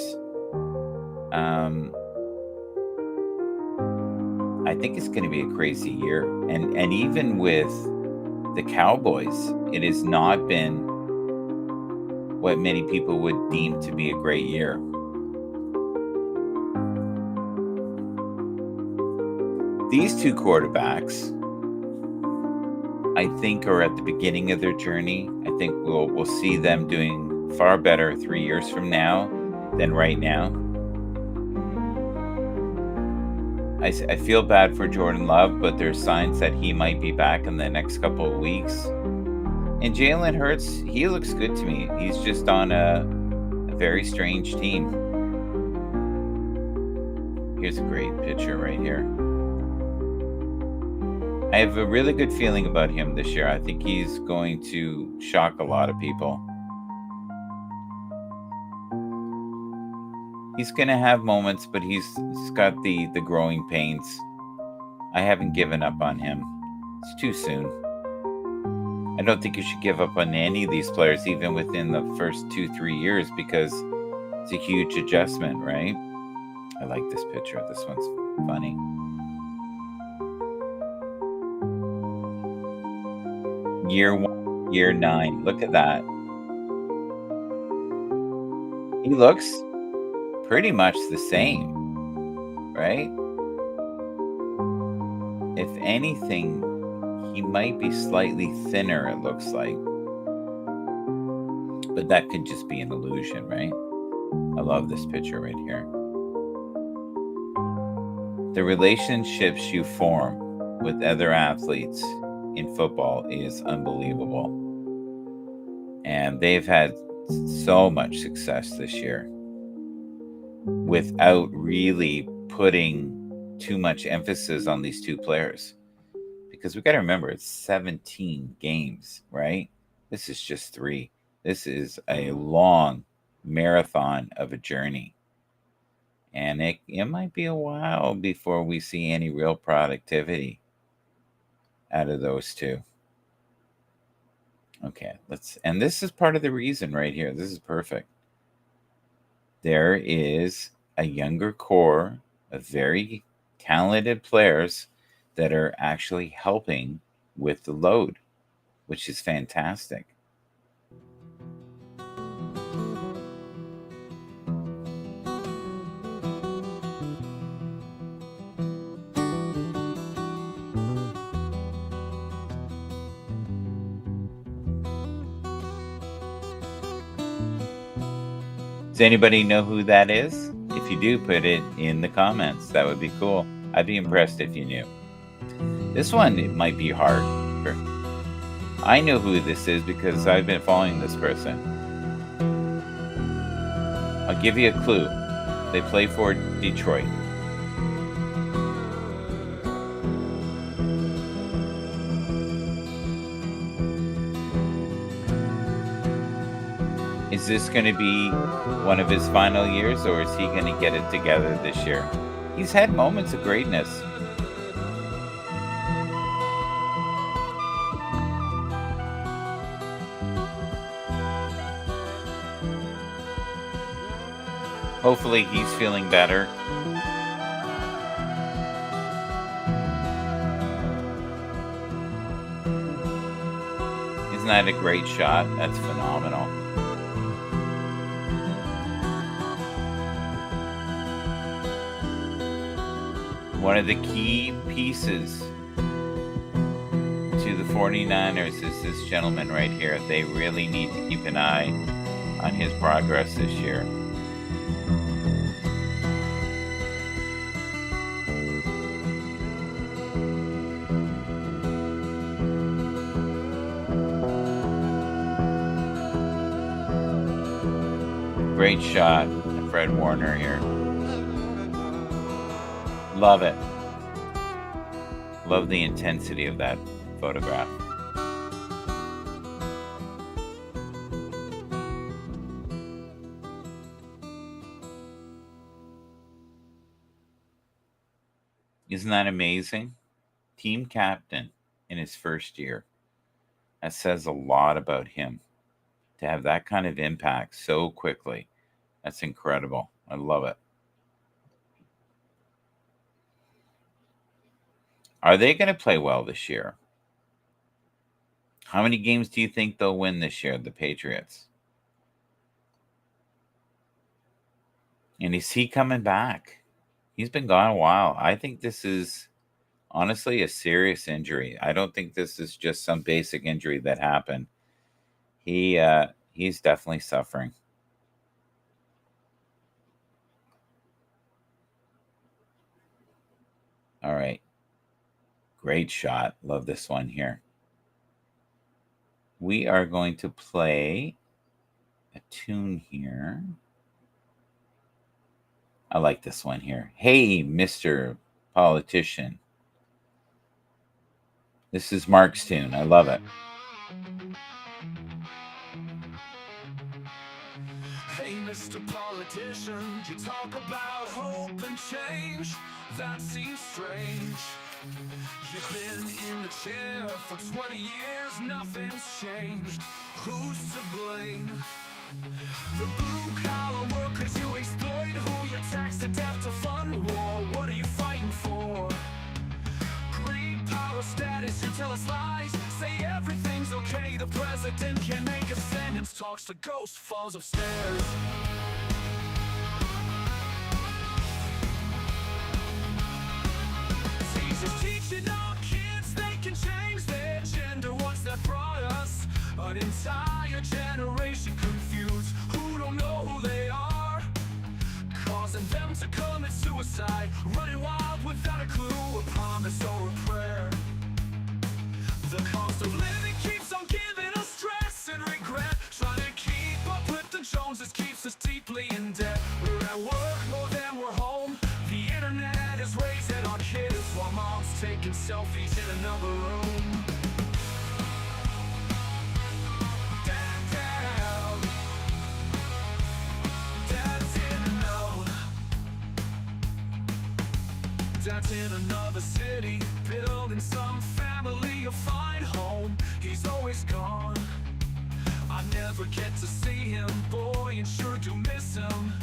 I think it's going to be a crazy year. And even with the Cowboys, it has not been what many people would deem to be a great year. These two quarterbacks, I think, are at the beginning of their journey. I think we'll see them doing far better 3 years from now than right now. I feel bad for Jordan Love, but there's signs that he might be back in the next couple of weeks. And Jalen Hurts, he looks good to me. He's just on a very strange team. Here's a great picture right here. I have a really good feeling about him this year. I think he's going to shock a lot of people. He's going to have moments, but he's got the growing pains. I haven't given up on him. It's too soon. I don't think you should give up on any of these players, even within the first 2-3 years, because it's a huge adjustment, right? I like this picture. This one's funny. Year 1, year 9. Look at that. He looks pretty much the same, right? If anything, he might be slightly thinner, it looks like. But that could just be an illusion, right? I love this picture right here. The relationships you form with other athletes in football is unbelievable. And they've had so much success this year without really putting too much emphasis on these two players. Because we got to remember, it's 17 games, right? This is just 3. This is a long marathon of a journey. And it might be a while before we see any real productivity out of those two. Okay, and this is part of the reason right here. This is perfect. There is a younger core of very talented players that are actually helping with the load, which is fantastic. Does anybody know who that is? If you do, put it in the comments. That would be cool. I'd be impressed if you knew. This one, it might be hard. I know who this is because I've been following this person. I'll give you a clue. They play for Detroit. Is this going to be one of his final years, or is he going to get it together this year? He's had moments of greatness. Hopefully he's feeling better. Isn't that a great shot? That's phenomenal. One of the key pieces to the 49ers is this gentleman right here. They really need to keep an eye on his progress this year. Great shot, Fred Warner here. Love it. Love the intensity of that photograph. Isn't that amazing? Team captain in his first year. That says a lot about him. To have that kind of impact so quickly. That's incredible. I love it. Are they going to play well this year? How many games do you think they'll win this year, the Patriots? And is he coming back? He's been gone a while. I think this is honestly a serious injury. I don't think this is just some basic injury that happened. He's definitely suffering. All right. Great shot. Love this one here. We are going to play a tune here. I like this one here. Hey, Mr. Politician. This is Mark's tune. I love it. Hey, Mr. Politician, you talk about hope and change. That seems strange. You've been in the chair for 20 years, nothing's changed. Who's to blame? The blue-collar workers you exploit, who you tax to death to fund war. What are you fighting for? Greed, power, status, you tell us lies. Say everything's okay, the president can make a sentence. Talks to ghost, falls upstairs. Teachers teaching our kids they can change their gender. What's that brought us? An entire generation confused, who don't know who they are, causing them to commit suicide, running wild without a clue, a promise or a prayer. The cost of living keeps on giving us stress and regret. Trying to keep up with the Joneses keeps us deeply in debt. We're at work more than we're home. The internet is raising our kids while mom's taking selfies in another room. Dad's in another city, building some family a fine home. He's always gone. I never get to see him, boy, and sure do miss him.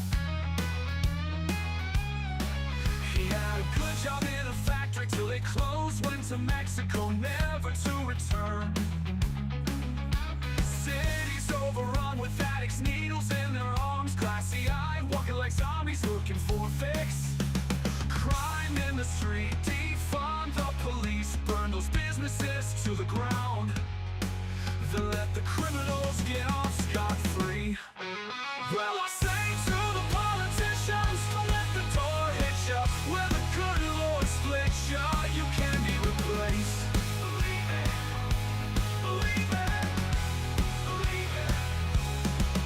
He had a good job in a factory till it closed. Went to Mexico, never to return. Cities overrun with addicts, needles in their arms. Glassy eyed, walking like zombies, looking for a fix. Crime in the street, defund the police, burn those businesses to the ground. Then let the criminals get off scot-free. Well, I say to the politicians, don't let the door hit ya. Where the good Lord splits ya, you can be replaced. Believe it, believe it, believe it,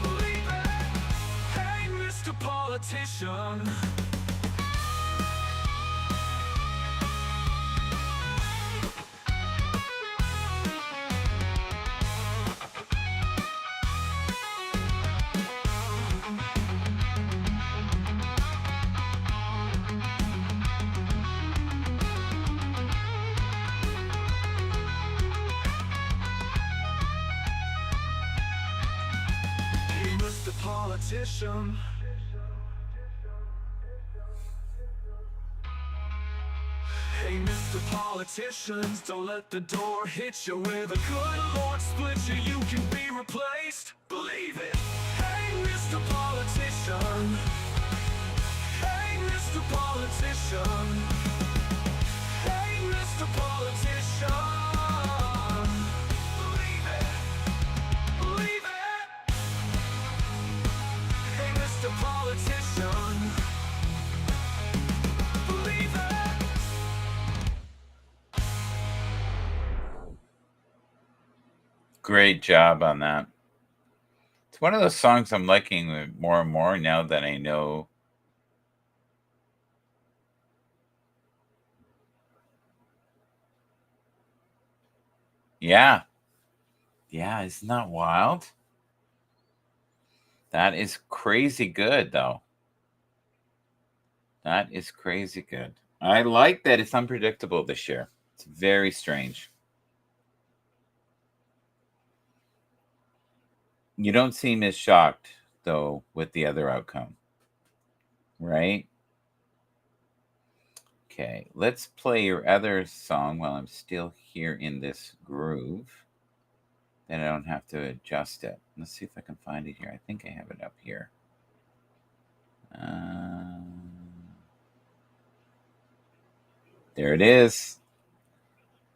believe it. Hey, Mr. Politician. Politician. Hey, Mr. Politicians, don't let the door hit you. Where the good Lord splits you, you can be replaced. Believe it. Hey, Mr. Politician. Hey, Mr. Politician. Hey, Mr. Politician. Believe it. Believe it. Hey, Mr. Politician. Believe it. Great job on that. It's one of those songs I'm liking more and more now that I know. Yeah. Yeah, isn't that wild? That is crazy good, though. That is crazy good. I like that it's unpredictable this year. It's very strange. You don't seem as shocked, though, with the other outcome, right? Okay, let's play your other song while I'm still here in this groove. Then I don't have to adjust it. Let's see if I can find it here. I think I have it up here. There it is.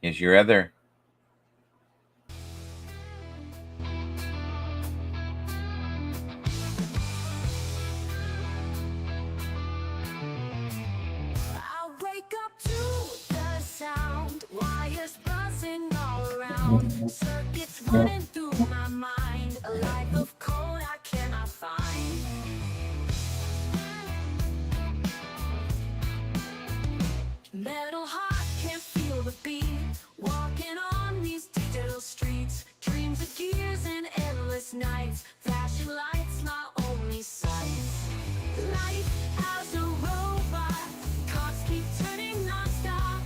Here's your other. I'll wake up to the sound, wires buzzing all around, circuits running through my mind, a life of code I cannot find. Metal heart can't feel the beat, walking on these digital streets, dreams of gears and endless nights, flashing lights my only sight. Life as a robot, clocks keep turning non-stop,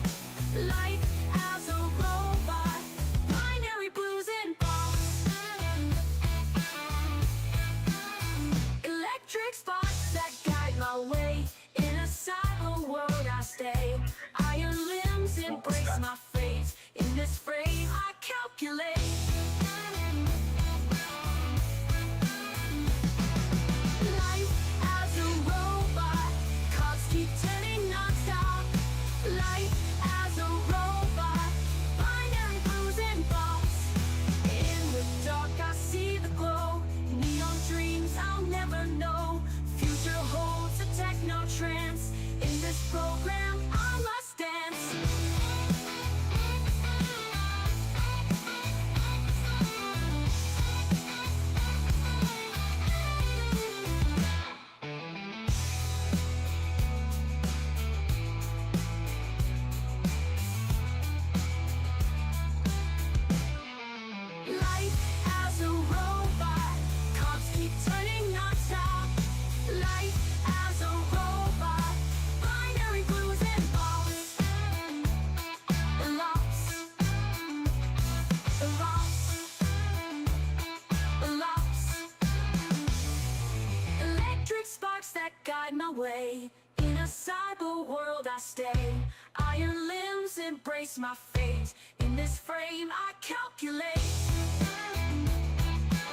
guide my way. In a cyber world I stay. Iron limbs embrace my fate. In this frame I calculate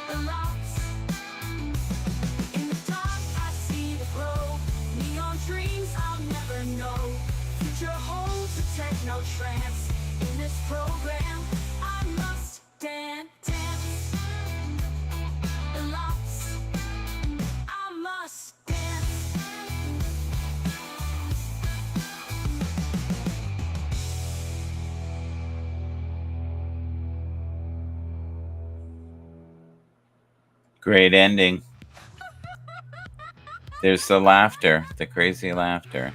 the loss. In the dark I see the glow. Neon dreams I'll never know. Future holds a techno trance. In this program I must dance. The loss. I must dance. Great ending. There's the laughter, the crazy laughter.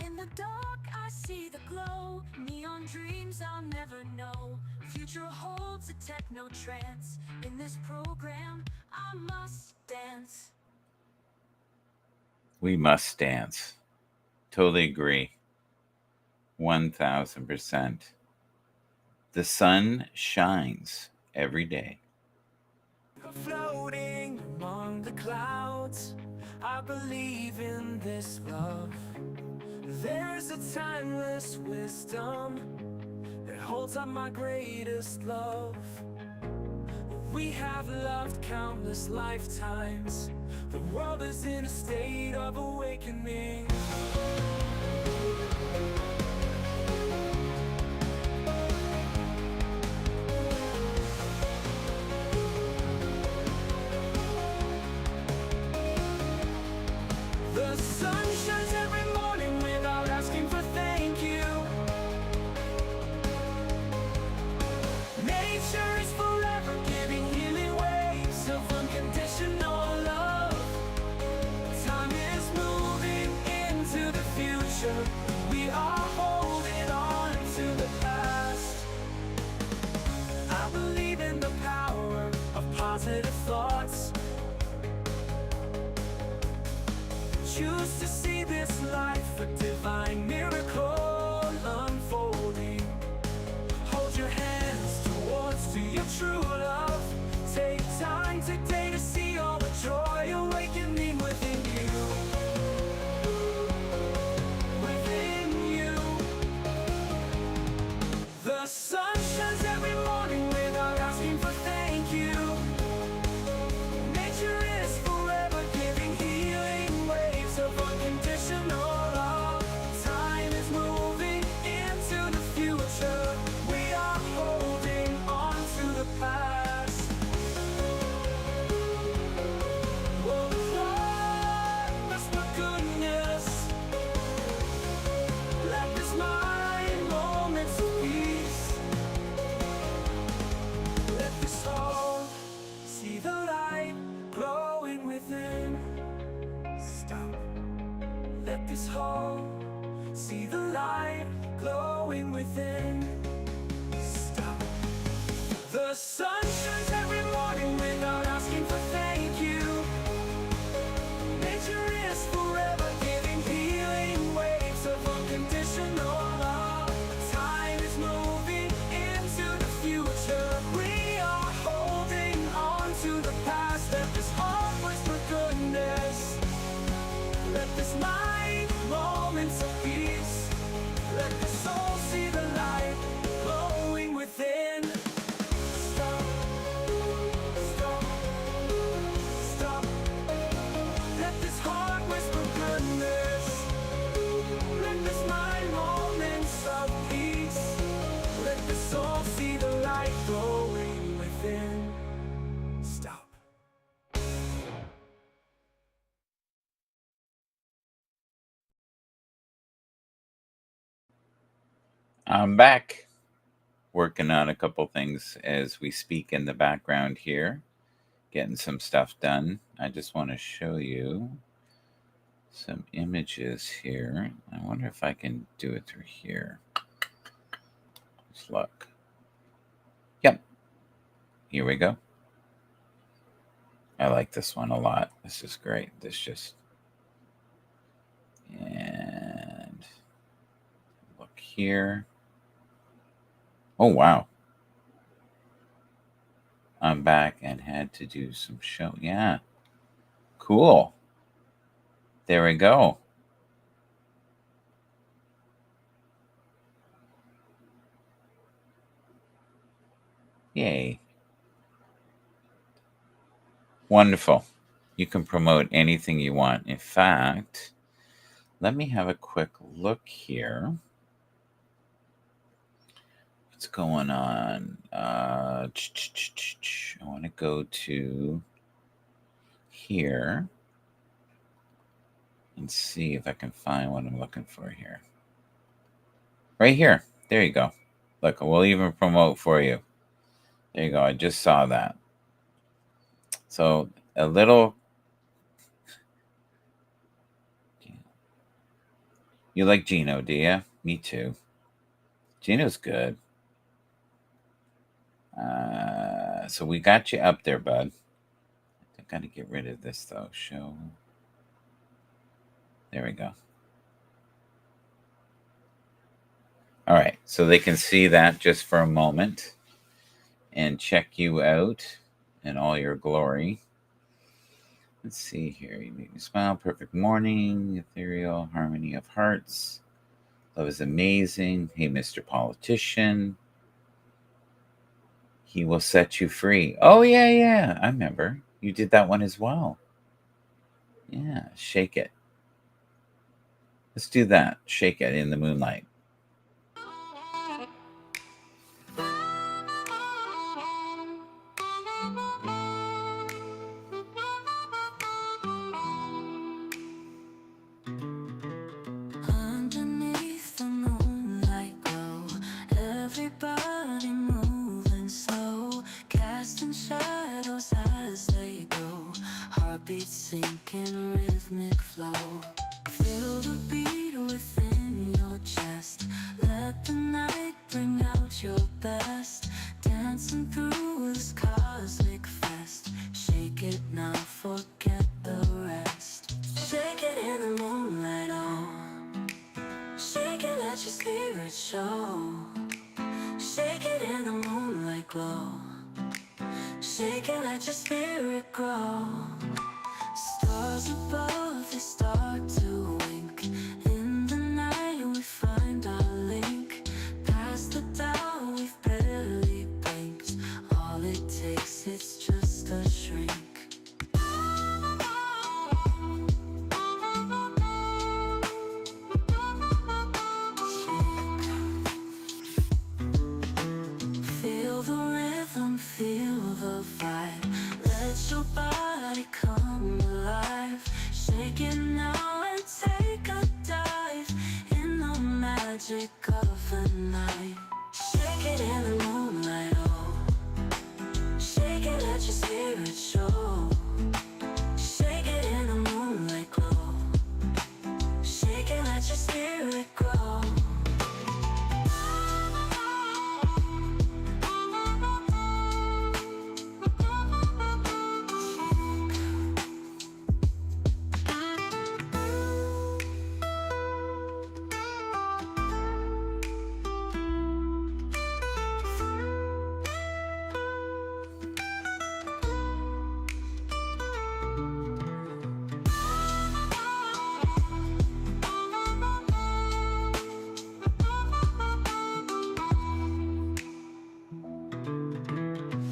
In the dark I see the glow. Neon dreams I'll never know. Future holds a techno trance. In this program I must dance. We must dance. Totally agree. 1000%. The sun shines every day. Floating among the clouds, I believe in this love. There's a timeless wisdom that holds up my greatest love. We have loved countless lifetimes. The world is in a state of awakening. The sun shines every morning without asking for thank you. Nature is forever giving healing waves of unconditional love. Time is moving into the future. We are holding on to the past. I believe in the power of positive thoughts. Choose to see this life a divine miracle unfolding. Hold your hands towards to your true love. Take time today to see all the joy awakening within you. Within you. The sun shines every morning without asking for thank you. Nature is forever giving healing waves of unconditional love. Time is moving into the future. We are holding on to the past. Oh Lord, that's the goodness. Let this mind moments of peace. Let this soul see the light glowing within. Stop. Let this whole see the light glowing within. Stop. The sun shines every morning without asking for thank you. Nature is forever giving healing waves of unconditional love. Time is moving into the future. We are holding on to the past. Let this heart whisper goodness. Let this mind moments of peace. Let the soul see the light glowing within. Stop. Stop. Stop. Let this heart whisper goodness. Let this mind moments of peace. Let the soul see the light glowing within. Stop. I'm back. Working on a couple things as we speak in the background here. Getting some stuff done. I just want to show you some images here. I wonder if I can do it through here. Let's look. Yep. Here we go. I like this one a lot. This is great. This just... And look here. Oh, wow. I'm back and had to do some show. Yeah. Cool. There we go. Yay. Wonderful. You can promote anything you want. In fact, let me have a quick look here. What's going on? I want to go to here and see if I can find what I'm looking for here. Right here. There you go. Look, we'll even promote for you. There you go. I just saw that. So a little. You like Gino, do you? Me too. Gino's good. So we got you up there, bud. I got to get rid of this though. Show. There we go. All right, so they can see that just for a moment and check you out in all your glory. Let's see here. You make me smile. Perfect morning. Ethereal harmony of hearts. Love is amazing. Hey, Mr. Politician. He will set you free. Oh, yeah. I remember. You did that one as well. Yeah, shake it. Let's do that. Shake it in the moonlight. Underneath the moonlight glow, everybody moving slow, casting shadows as they go, heartbeats sinking, rhythmic flow. Feel the beat within your chest, let the night bring out your best, dancing through this cosmic fest. Shake it now, forget the rest. Shake it in the moonlight, oh. Shake it, let your spirit show. Shake it in the moonlight glow. Shake it, let your spirit grow. Stars above, they start to wink. In the night we find our link. Past the dial we've barely blinked. All it takes is just a shrink. Feel the rhythm, feel the vibe. Let your body come alive. Shake it now and take a dive in the magic of the night. Shake it in the moonlight, oh. Shake it, let your spirit show. Shake it in the moonlight glow. Shake it, let your spirit grow.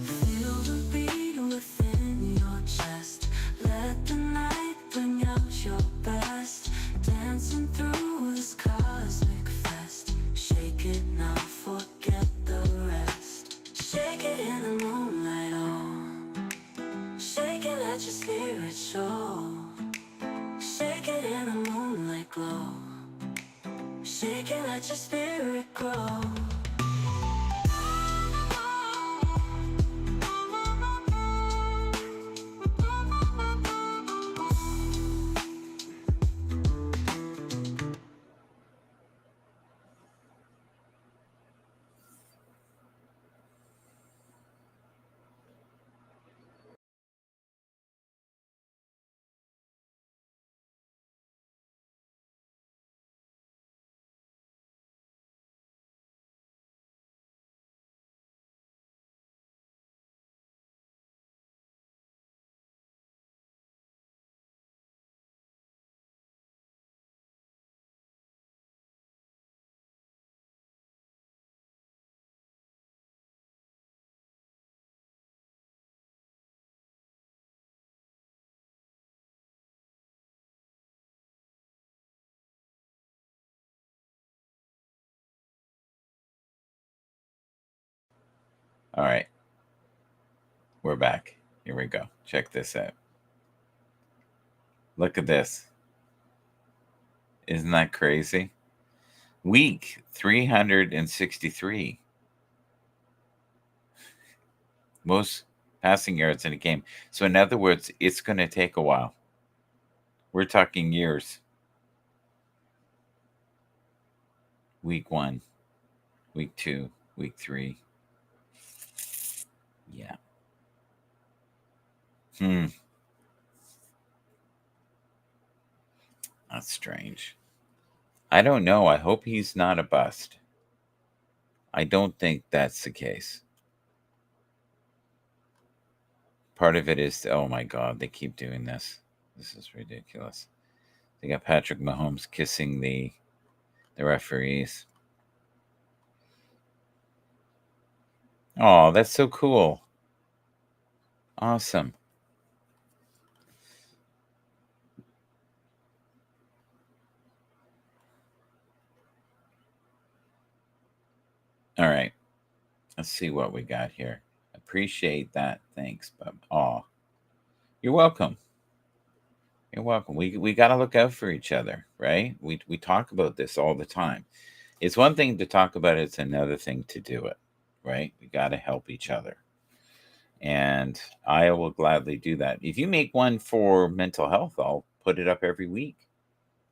Feel the beat within your chest, let the night bring out your best, dancing through this cosmic fest. Shake it now, forget the rest. Shake it in the moonlight, oh. Shake it, let your spirit show. Shake it in the moonlight glow. Shake it, let your spirit grow. All right. We're back. Here we go. Check this out. Look at this. Isn't that crazy? Week 363. Most passing yards in a game. So, in other words, it's going to take a while. We're talking years. Week 1, week 2, week 3. Yeah. That's strange. I don't know. I hope he's not a bust. I don't think that's the case. Part of it is, oh my God, they keep doing this. This is ridiculous. They got Patrick Mahomes kissing the referees. Oh, that's so cool. Awesome. All right. Let's see what we got here. Appreciate that. Thanks, bub. Oh, you're welcome. You're welcome. We got to look out for each other, right? We talk about this all the time. It's one thing to talk about it, it's another thing to do it, right? We got to help each other. And I will gladly do that. If you make one for mental health, I'll put it up every week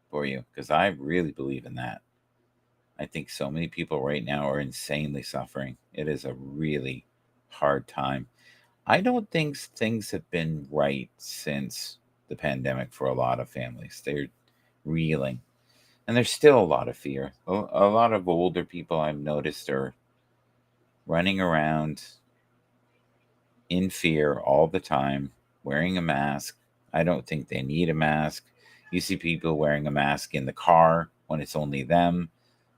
for you because I really believe in that. I think so many people right now are insanely suffering. It is a really hard time. I don't think things have been right since the pandemic for a lot of families. They're reeling. And there's still a lot of fear. A lot of older people I've noticed are running around in fear all the time, wearing a mask. I don't think they need a mask. You see people wearing a mask in the car when it's only them.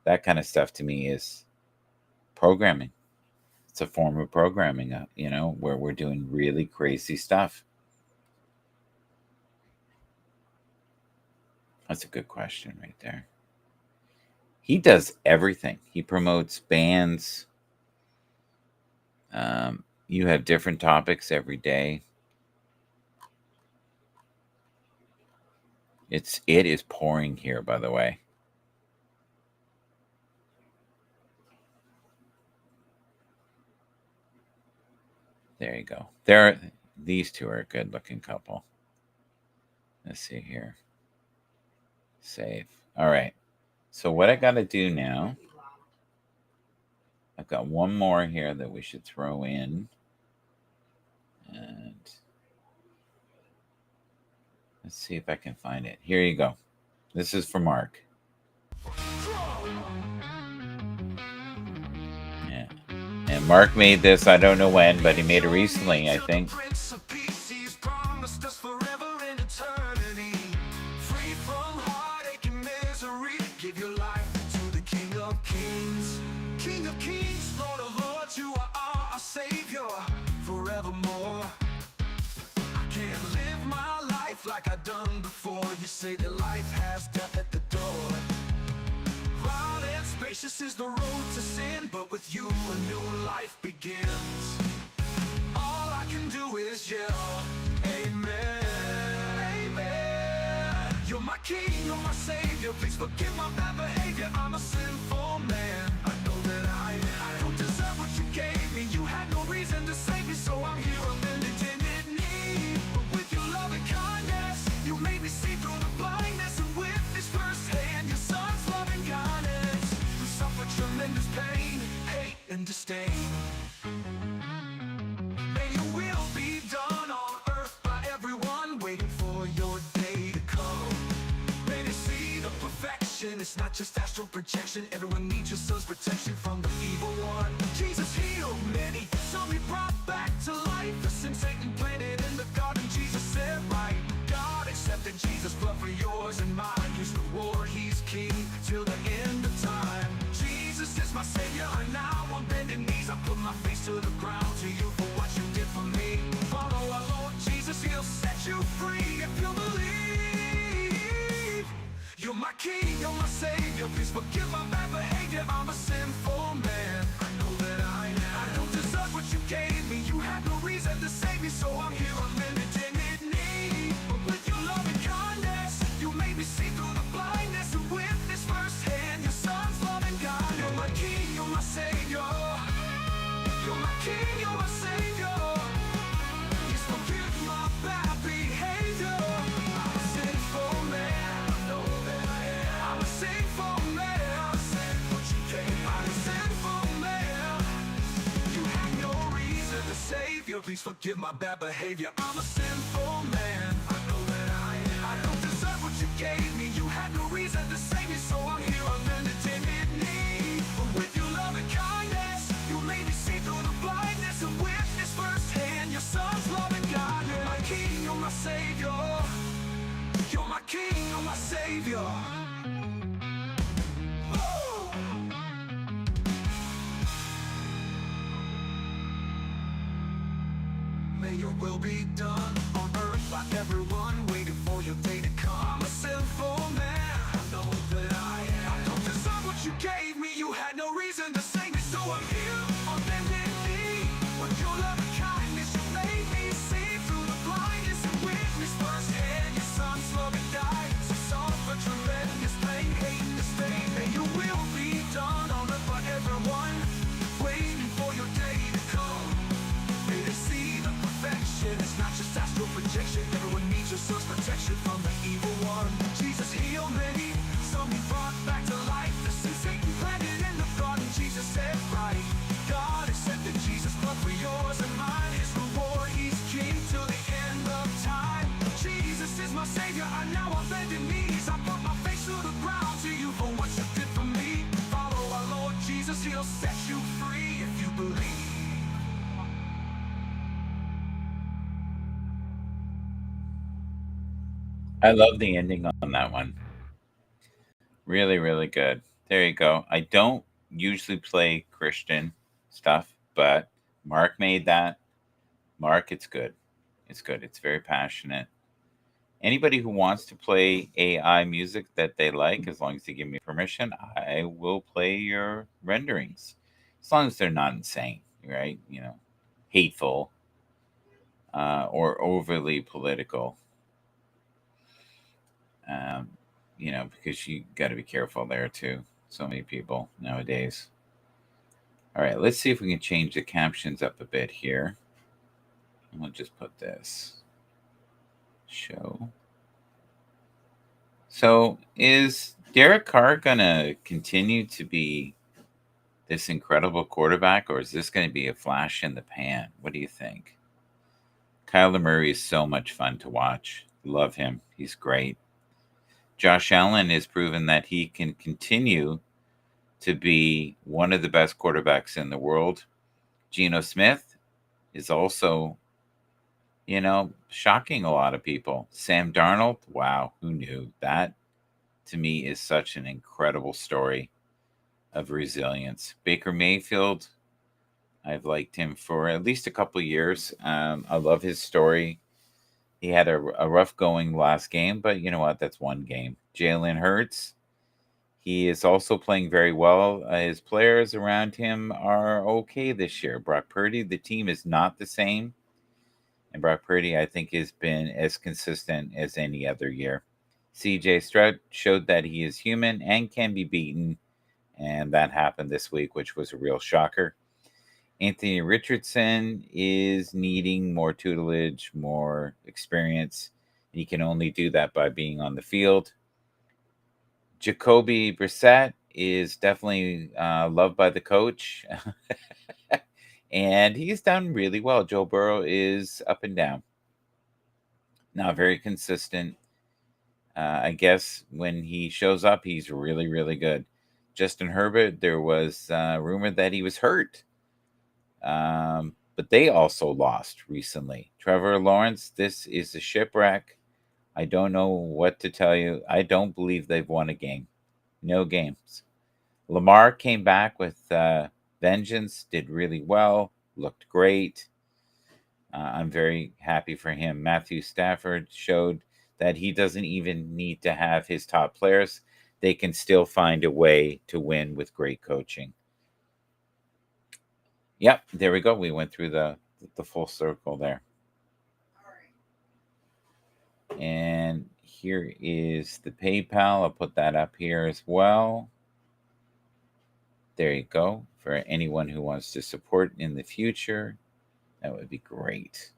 That kind of stuff to me is programming. It's a form of programming, where we're doing really crazy stuff. That's a good question right there. He does everything. He promotes bands. You have different topics every day. It is pouring here, by the way. There you go. These two are a good-looking couple. Let's see here. Save. All right. So what I got to do now, I've got one more here that we should throw in. And let's see if I can find it. Here you go. This is for Mark. Yeah. And Mark made this, I don't know when, but he made it recently, I think. Like I've done before, you say that life has death at the door. Wild and spacious is the road to sin, but with you a new life begins. All I can do is yell, amen, amen. You're my king, you're my savior, please forgive my bad behavior, I'm a sinful man. I know that I don't deserve what you gave me, you had no reason to save me, so I'm here amended in need. But with your love and kindness, you made me see through the blindness, and with this firsthand, your son's loving kindness, who suffered tremendous pain, hate, and disdain. May your will be done on earth by everyone waiting for your day to come. May they see the perfection, it's not just astral projection. Everyone needs your son's protection from the evil one. Jesus healed many, some he brought back to life. The sin Satan planted in the garden, Jesus said right. God accepted Jesus' blood for yours and mine. He's the war, he's king till the end of time. Jesus is my savior, and now on bending knees I put my face to the ground to you for what you did for me. Follow our Lord Jesus, he'll set you free if you believe. You're my king, you're my savior, please forgive my bad behavior, I'm a sinful man. I know that I don't deserve what you please forgive my bad behavior. I'm a sinful man. I know that I am. I don't deserve what you gave me. You had no reason to save me, so I'm here on bended knee. But with your love and kindness, you made me see through the blindness and witness firsthand your son's love and kindness. You're my king, you're my savior. You're my king, you're my savior. Oh! May your will be done on earth by everyone waiting for your day to come. I'm a sinful man. I know that I am. I don't deserve what you gave me. You had no reason to save me, so I'm here on bended knee. With your love and kindness, you made me see through the blindness and witness firsthand your son's love and died. So suffer tremendous pain, hate and disdain. May your will be done on earth by everyone waiting for your day to come. May they see the perfection. It's not just astral projection. Everyone needs your son's protection from the evil one. Jesus healed many, some he brought back to life. The sin Satan planted in the garden, Jesus said right. God accepted Jesus' blood for yours and mine. His reward, he's king till the end of time. Jesus is my savior, and now I'm bending knees. I put my face to the ground to you for what you did for me. Follow our Lord Jesus, he'll set you free if you believe. I love the ending on that one. Really, really good. There you go. I don't usually play Christian stuff, but Mark made that. Mark, it's good. It's good. It's very passionate. Anybody who wants to play AI music that they like, as long as they give me permission, I will play your renderings. As long as they're not insane, right? Hateful or overly political. Um, because you got to be careful there too. So many people nowadays. All right, let's see if we can change the captions up a bit here. And we'll just put this show. So, is Derek Carr going to continue to be this incredible quarterback, or is this going to be a flash in the pan? What do you think? Kyler Murray is so much fun to watch. Love him. He's great. Josh Allen has proven that he can continue to be one of the best quarterbacks in the world. Geno Smith is also, shocking a lot of people. Sam Darnold, wow, who knew? That, to me, is such an incredible story of resilience. Baker Mayfield, I've liked him for at least a couple of years. I love his story. He had a rough going last game, but you know what? That's one game. Jalen Hurts, he is also playing very well. His players around him are okay this year. Brock Purdy, the team is not the same. And Brock Purdy, I think, has been as consistent as any other year. CJ Stroud showed that he is human and can be beaten. And that happened this week, which was a real shocker. Anthony Richardson is needing more tutelage, more experience. He can only do that by being on the field. Jacoby Brissett is definitely loved by the coach. And he's done really well. Joe Burrow is up and down. Not very consistent. I guess when he shows up, he's really, really good. Justin Herbert, there was rumor that he was hurt. But they also lost recently. Trevor Lawrence, this is a shipwreck. I don't know what to tell you. I don't believe they've won a game. No games. Lamar came back with vengeance, did really well, looked great. I'm very happy for him. Matthew Stafford showed that he doesn't even need to have his top players. They can still find a way to win with great coaching. Yep, there we go. We went through the full circle there. And here is the PayPal. I'll put that up here as well. There you go. For anyone who wants to support in the future, that would be great.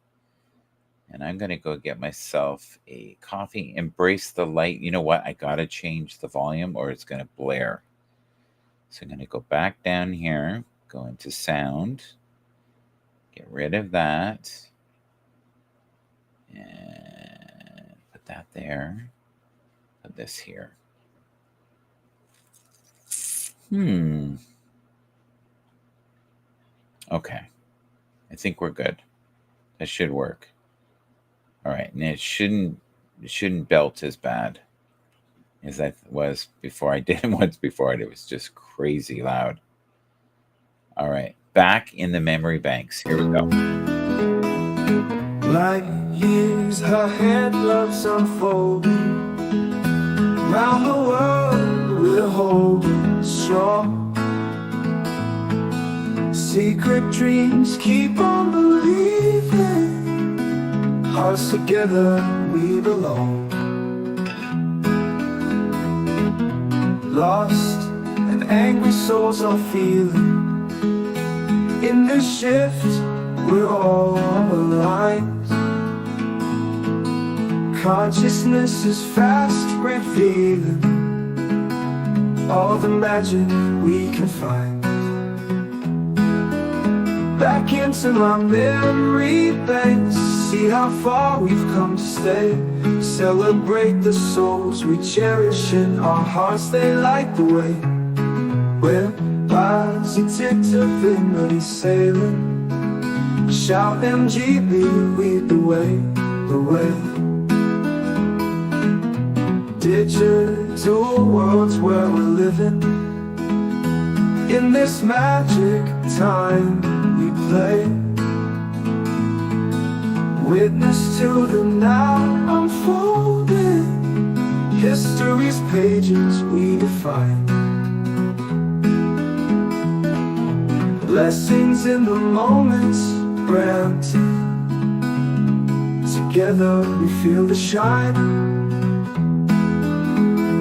And I'm going to go get myself a coffee. Embrace the light. You know what? I got to change the volume or it's going to blare. So I'm going to go back down here, go into sound. Get rid of that. And put that there. Put this here. Okay. I think we're good. That should work. All right. And it shouldn't belt as bad as I was before. I did it once before, and it was just crazy loud. All right. Back in the memory banks. Here we go. Like years, her hand loves unfolding. Round the world, we're holding strong. Secret dreams keep on believing. Hearts together, we belong. Lost and angry souls are feeling. In this shift, we're all aligned. Consciousness is fast revealing all the magic we can find. Back into my memory banks, see how far we've come to stay. Celebrate the souls we cherish in our hearts, they light the way. Where lives are ticked of memory sailing. Shout MGB, lead the way, the way. Digital worlds where we're living. In this magic time we play. Witness to the now unfolding. History's pages we define. Blessings in the moments granted. Together we feel the shine.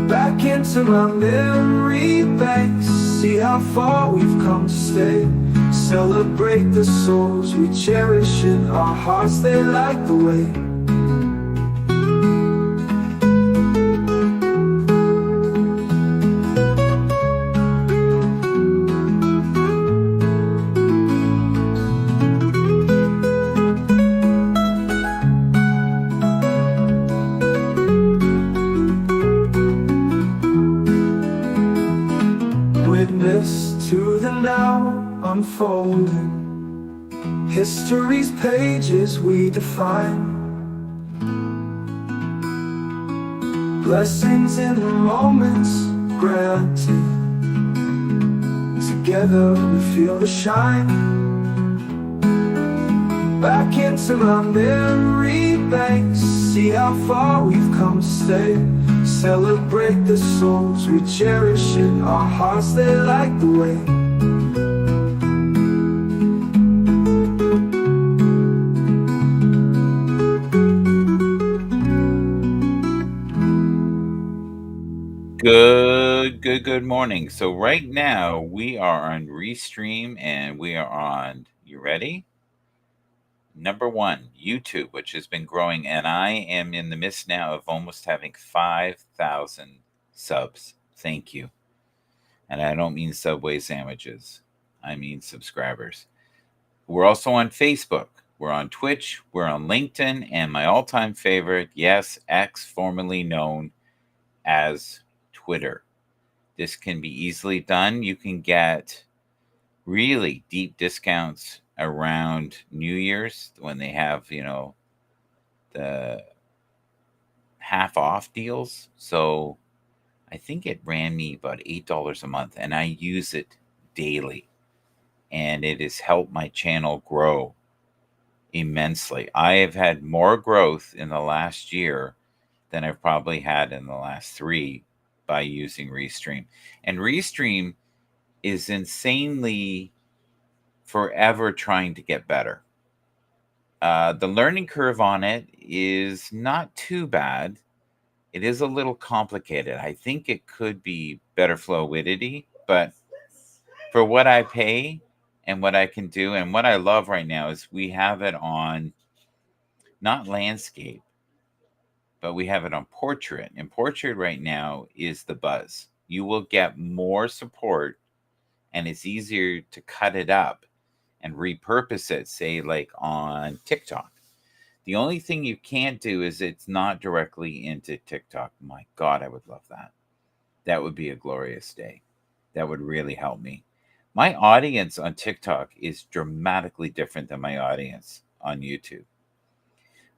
Back into my memory banks, see how far we've come to stay. Celebrate the souls we cherish in our hearts, they light the way. Witness to the now unfolding. History's pages we define. Blessings in the moments granted. Together we feel the shine. Back into my memory banks, see how far we've come to stay. Celebrate the souls we cherish in our hearts, they light the way. Good morning. So right now we are on Restream and we are on, you ready? Number 1, YouTube, which has been growing, and I am in the midst now of almost having 5,000 subs. Thank you. And I don't mean Subway sandwiches. I mean subscribers. We're also on Facebook. We're on Twitch. We're on LinkedIn. And my all-time favorite, yes, X, formerly known as Twitter. This can be easily done. You can get really deep discounts around New Year's when they have, the half off deals. So I think it ran me about $8 a month, and I use it daily. And it has helped my channel grow immensely. I have had more growth in the last year than I've probably had in the last 3 by using Restream. And Restream is insanely forever trying to get better. The learning curve on it is not too bad. It is a little complicated. I think it could be better fluidity, but for what I pay and what I can do and what I love right now is we have it on not landscape, but we have it on portrait. And portrait right now is the buzz. You will get more support and it's easier to cut it up and repurpose it, say like on TikTok. The only thing you can't do is it's not directly into TikTok. My God, I would love that. That would be a glorious day. That would really help me. My audience on TikTok is dramatically different than my audience on YouTube.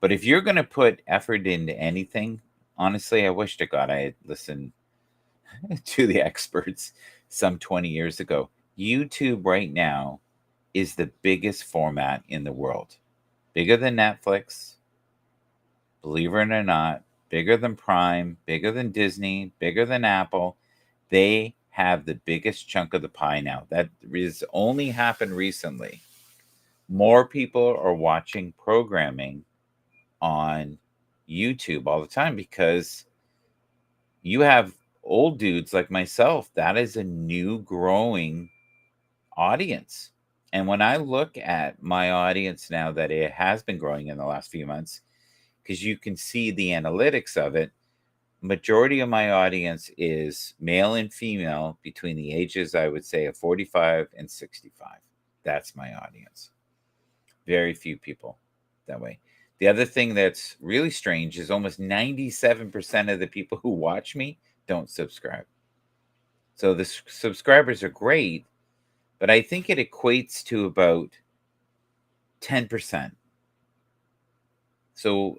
But if you're going to put effort into anything, honestly, I wish to God I had listened to the experts some 20 years ago. YouTube right now is the biggest format in the world. Bigger than Netflix, believe it or not, bigger than Prime, bigger than Disney, bigger than Apple. They have the biggest chunk of the pie now. That has only happened recently. More people are watching programming on YouTube all the time because you have old dudes like myself. That is a new growing audience. And when I look at my audience now, that it has been growing in the last few months, because you can see the analytics of it, majority of my audience is male and female between the ages, I would say, of 45 and 65. That's my audience. Very few people that way. The other thing that's really strange is almost 97% of the people who watch me don't subscribe. So the subscribers are great, but I think it equates to about 10%. So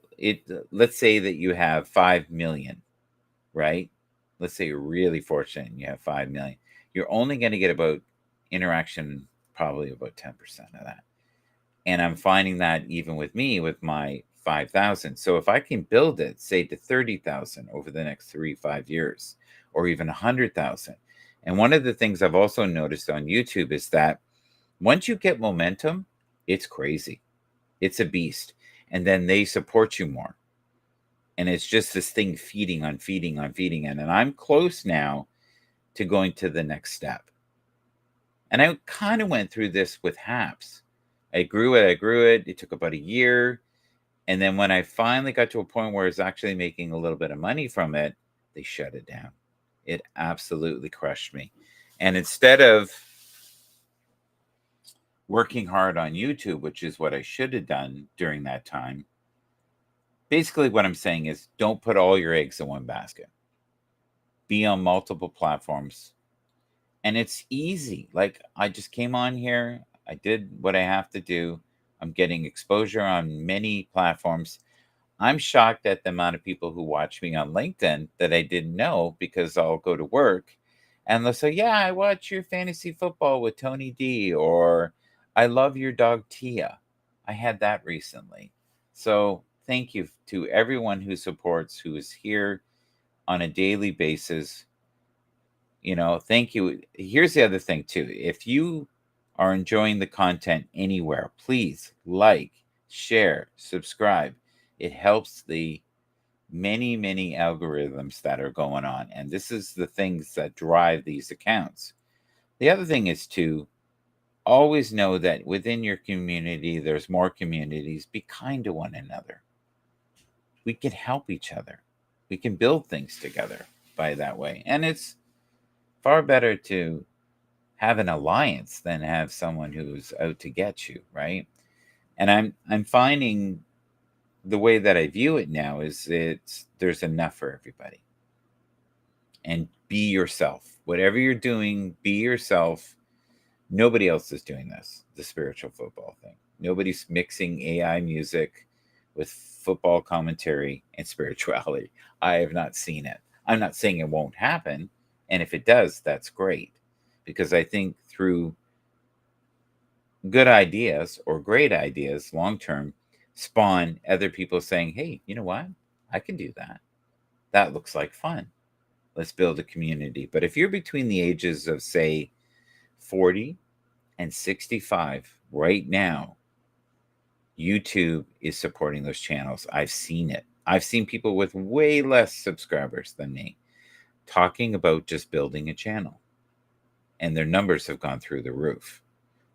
let's say that you have 5 million, right? Let's say you're really fortunate and you have 5 million. You're only going to get about interaction, probably about 10% of that. And I'm finding that even with me, with my 5,000. So if I can build it, say to 30,000 over the next 3-5 years, or even 100,000. And one of the things I've also noticed on YouTube is that once you get momentum, it's crazy. It's a beast. And then they support you more. And it's just this thing feeding on feeding on feeding. And I'm close now to going to the next step. And I kind of went through this with Haps. I grew it. It took about a year. And then when I finally got to a point where I was actually making a little bit of money from it, they shut it down. It absolutely crushed me. And instead of working hard on YouTube, which is what I should have done during that time, basically what I'm saying is don't put all your eggs in one basket. Be on multiple platforms. And it's easy. Like I just came on here. I did what I have to do. I'm getting exposure on many platforms. I'm shocked at the amount of people who watch me on LinkedIn that I didn't know, because I'll go to work and they'll say, yeah, I watch your fantasy football with Tony D, or I love your dog Tia. I had that recently. So thank you to everyone who supports, who is here on a daily basis. Thank you. Here's the other thing too. If you are enjoying the content anywhere, please like, share, subscribe. It helps the many, many algorithms that are going on. And this is the things that drive these accounts. The other thing is to always know that within your community, there's more communities. Be kind to one another. We can help each other. We can build things together by that way. And it's far better to have an alliance than have someone who's out to get you, right? And I'm finding the way that I view it now is there's enough for everybody. And be yourself. Whatever you're doing, be yourself. Nobody else is doing this, the spiritual football thing. Nobody's mixing AI music with football commentary and spirituality. I have not seen it. I'm not saying it won't happen. And if it does, that's great. Because I think through good ideas or great ideas long term spawn other people saying, hey, you know what? I can do that. That looks like fun. Let's build a community. But if you're between the ages of, say, 40 and 65 right now, YouTube is supporting those channels. I've seen it. I've seen people with way less subscribers than me talking about just building a channel. And their numbers have gone through the roof.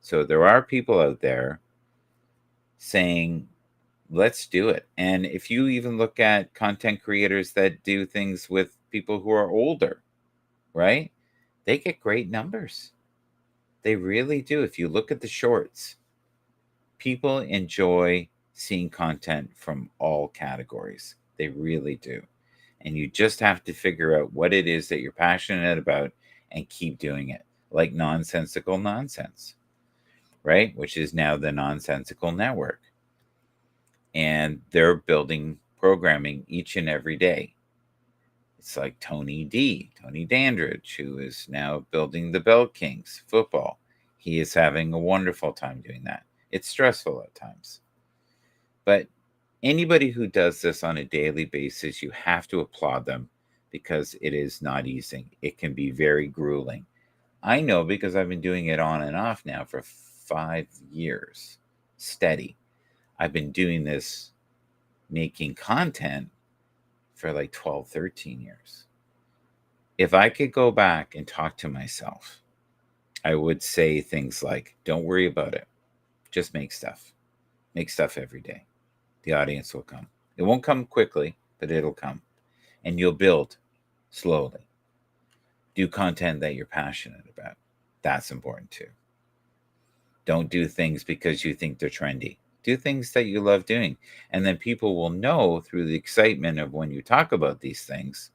So there are people out there saying, let's do it. And if you even look at content creators that do things with people who are older, right? They get great numbers. They really do. If you look at the shorts, people enjoy seeing content from all categories. They really do. And you just have to figure out what it is that you're passionate about and keep doing it. Like Nonsensical Nonsense, right? Which is now the Nonsensical Network. And they're building programming each and every day. It's like Tony Dandridge, who is now building the Bell Kings football. He is having a wonderful time doing that. It's stressful at times. But anybody who does this on a daily basis, you have to applaud them because it is not easy. It can be very grueling. I know because I've been doing it on and off now for 5 years, steady. I've been doing this, making content for like 12, 13 years. If I could go back and talk to myself, I would say things like, don't worry about it. Just make stuff. Make stuff every day. The audience will come. It won't come quickly, but it'll come. And you'll build slowly. Do content that you're passionate about. That's important too. Don't do things because you think they're trendy. Do things that you love doing. And then people will know through the excitement of when you talk about these things,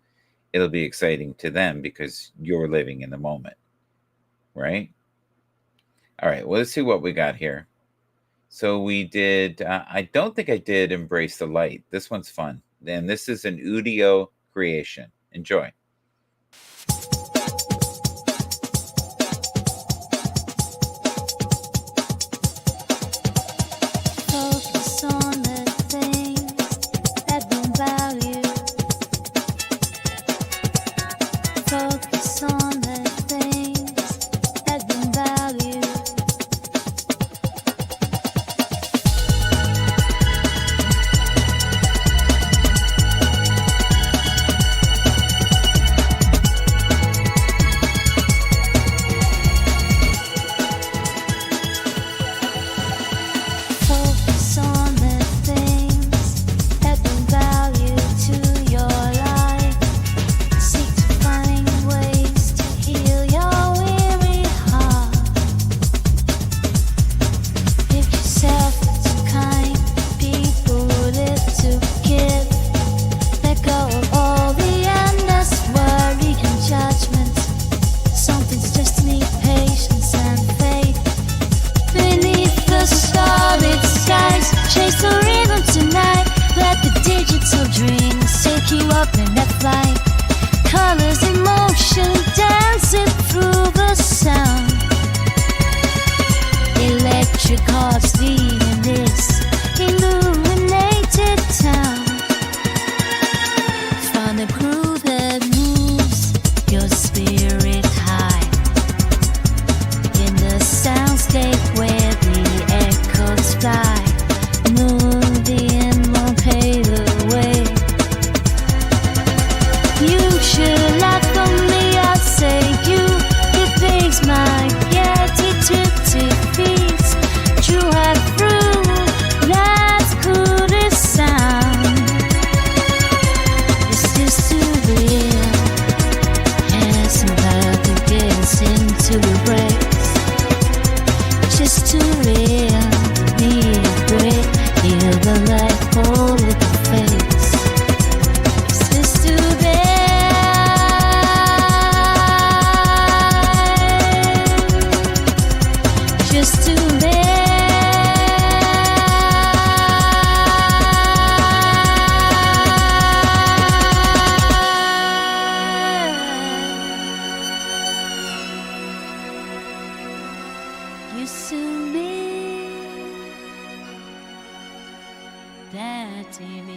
it'll be exciting to them because you're living in the moment. Right? All right, well, let's see what we got here. So we did, I don't think I did Embrace the Light. This one's fun. And this is an Udio creation. Enjoy. Focus on the things that don't value. Focus on the things that don't value. Focus on the things that bring value to your life. Seek to find ways to heal your weary heart. Give yourself to kind people who live to give. Let go of all the endless worry and judgment. Something's just need patience and faith. Beneath the starlit skies, chase the rhythm tonight. Let the digital dreams take you up in that flight. Colors in motion, dancing through the sound. Electric hearts leading this illuminated town. Find a groove that moves your spirit high. In the soundscape where the echoes fly, moving won't pave the way. You should laugh from me, I say you. It makes my attitude defeats. True heart through, that's good as sound. This is too real, and it's about to get into embrace. Just too real, need a break. Feel the light hold with the face. This is too bad. Just too bad. Used to be that TV.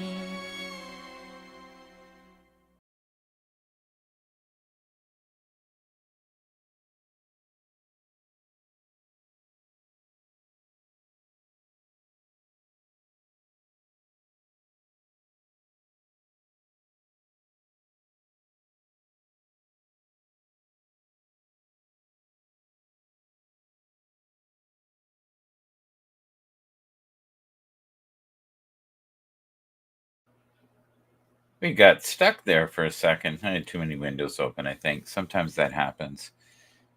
We got stuck there for a second. I had too many windows open, I think. Sometimes that happens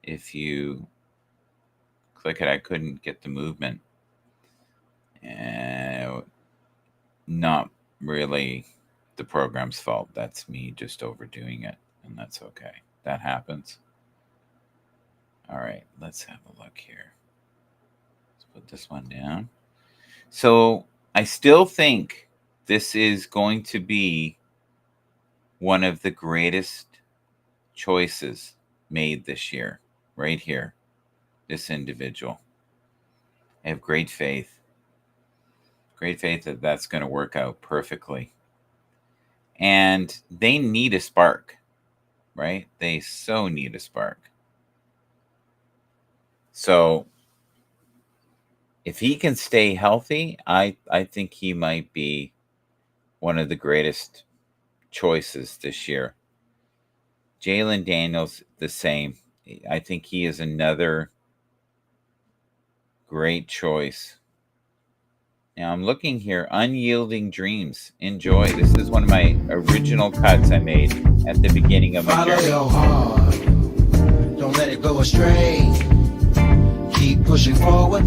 if you click it. I couldn't get the movement. Not really the program's fault. That's me just overdoing it, and that's okay. That happens. All right, let's have a look here. Let's put this one down. So I still think this is going to be one of the greatest choices made this year, right here. This individual. I have great faith. Great faith that that's going to work out perfectly. And they need a spark, right? They so need a spark. So if he can stay healthy, I think he might be one of the greatest choices this year. Jalen Daniels, the same. I think he is another great choice. Now I'm looking here, Unyielding Dreams. Enjoy. This is one of my original cuts I made at the beginning of my Follow journey. your heart, don't let it go astray. Keep pushing forward,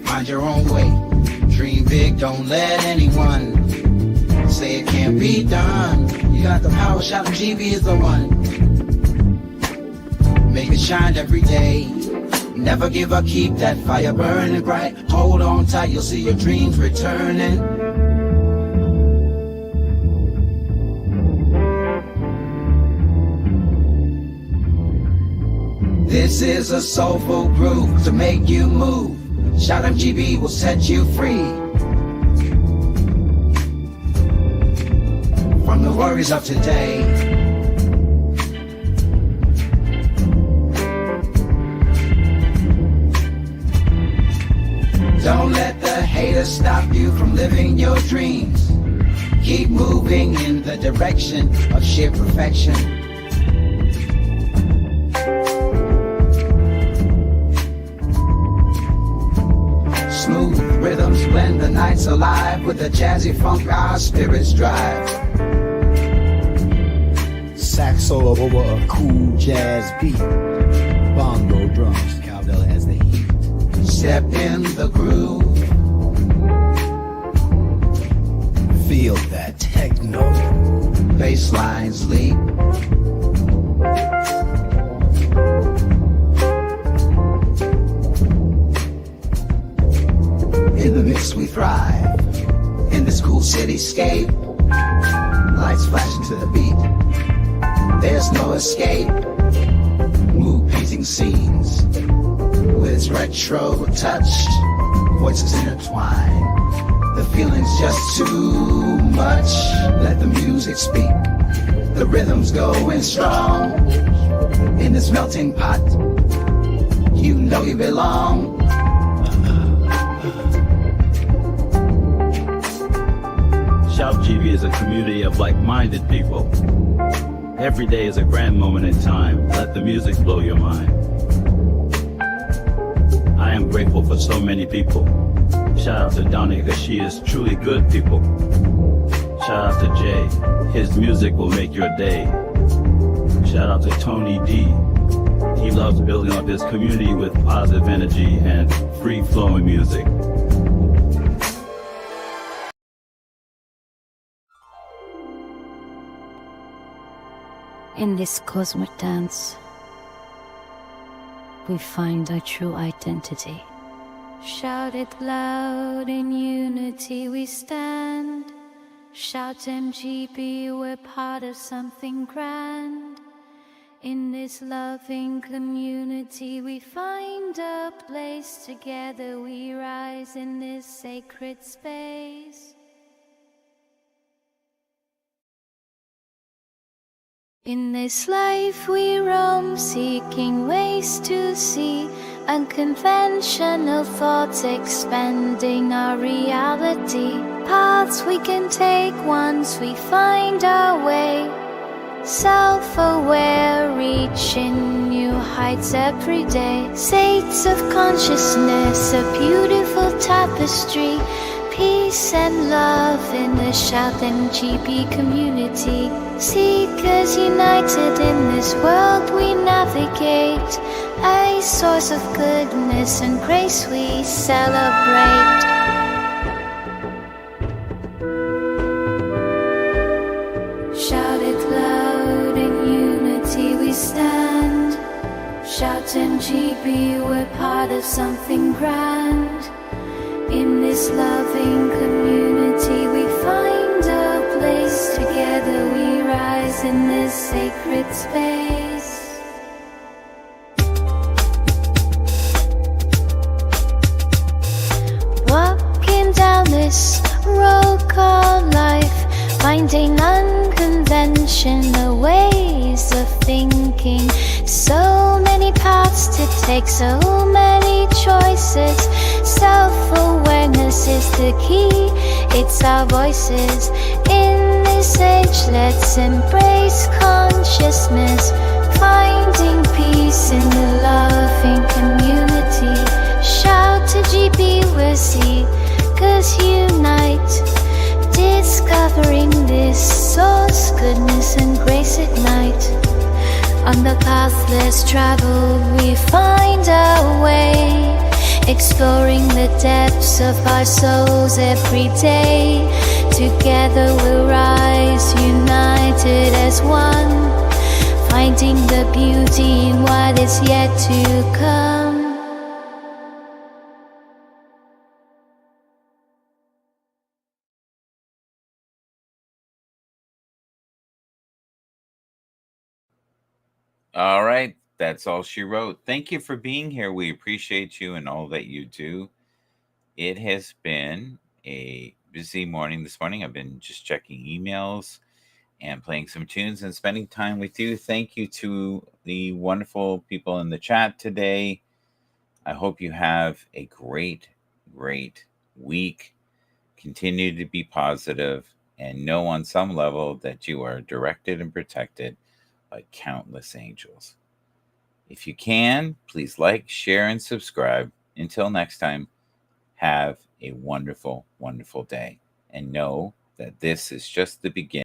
find your own way. Dream big, don't let anyone say it can't be done. You got the power, shout GB is the one. Make it shine every day. Never give up, keep that fire burning bright. Hold on tight, you'll see your dreams returning. This is a soulful groove to make you move. Shout MGB will set you free from the worries of today. Don't let the haters stop you from living your dreams. Keep moving in the direction of sheer perfection. Smooth rhythms blend the nights alive with the jazzy funk our spirits drive. Sax solo over a cool jazz beat. Bongo drums, cowbell has the heat. Step in the groove. Feel that techno. Bass lines leap. In the mix we thrive. In this cool cityscape. Lights flashing to the beat. There's no escape. Mood painting scenes. With its retro touch, voices intertwine. The feeling's just too much. Let the music speak. The rhythm's going strong. In this melting pot, you know you belong. Shout GB is a community of like-minded people. Every day is a grand moment in time. Let the music blow your mind. I am grateful for so many people. Shout out to Donnie because she is truly good people. Shout out to Jay. His music will make your day. Shout out to Tony D. He loves building up his community with positive energy and free-flowing music. In this cosmic dance, we find our true identity. Shout it loud, in unity we stand. Shout MGB, we're part of something grand. In this loving community we find a place together. We rise in this sacred space. In this life we roam, seeking ways to see unconventional thoughts, expanding our reality. Paths we can take once we find our way. Self-aware, reaching new heights every day. States of consciousness, a beautiful tapestry. peace and love in the Shout MGB community. Seekers united in this world we navigate. A source of goodness and grace we celebrate. Shout it loud, in unity we stand. Shout MGB, we're part of something grand. In this loving community we find a place. Together we rise in this sacred space. Walking down this road called life, finding unconventional ways of thinking. So many paths to take, so many choices. Self-awareness is the key, it's our voices. In this age, let's embrace consciousness, finding peace in the loving community. Shout to GB, we're seekers unite, discovering this source, goodness and grace at night. On the path less traveled we find our way, exploring the depths of our souls every day. Together we'll rise, united as one, finding the beauty in what is yet to come. All right, that's all she wrote. Thank you for being here. We appreciate you and all that you do. It has been a busy morning this morning. I've been just checking emails and playing some tunes and spending time with you. Thank you to the wonderful people in the chat today. I hope you have a great, great week. Continue to be positive and know on some level that you are directed and protected by countless angels. If you can, please like, share, and subscribe. Until next time, have a wonderful, wonderful day. And know that this is just the beginning.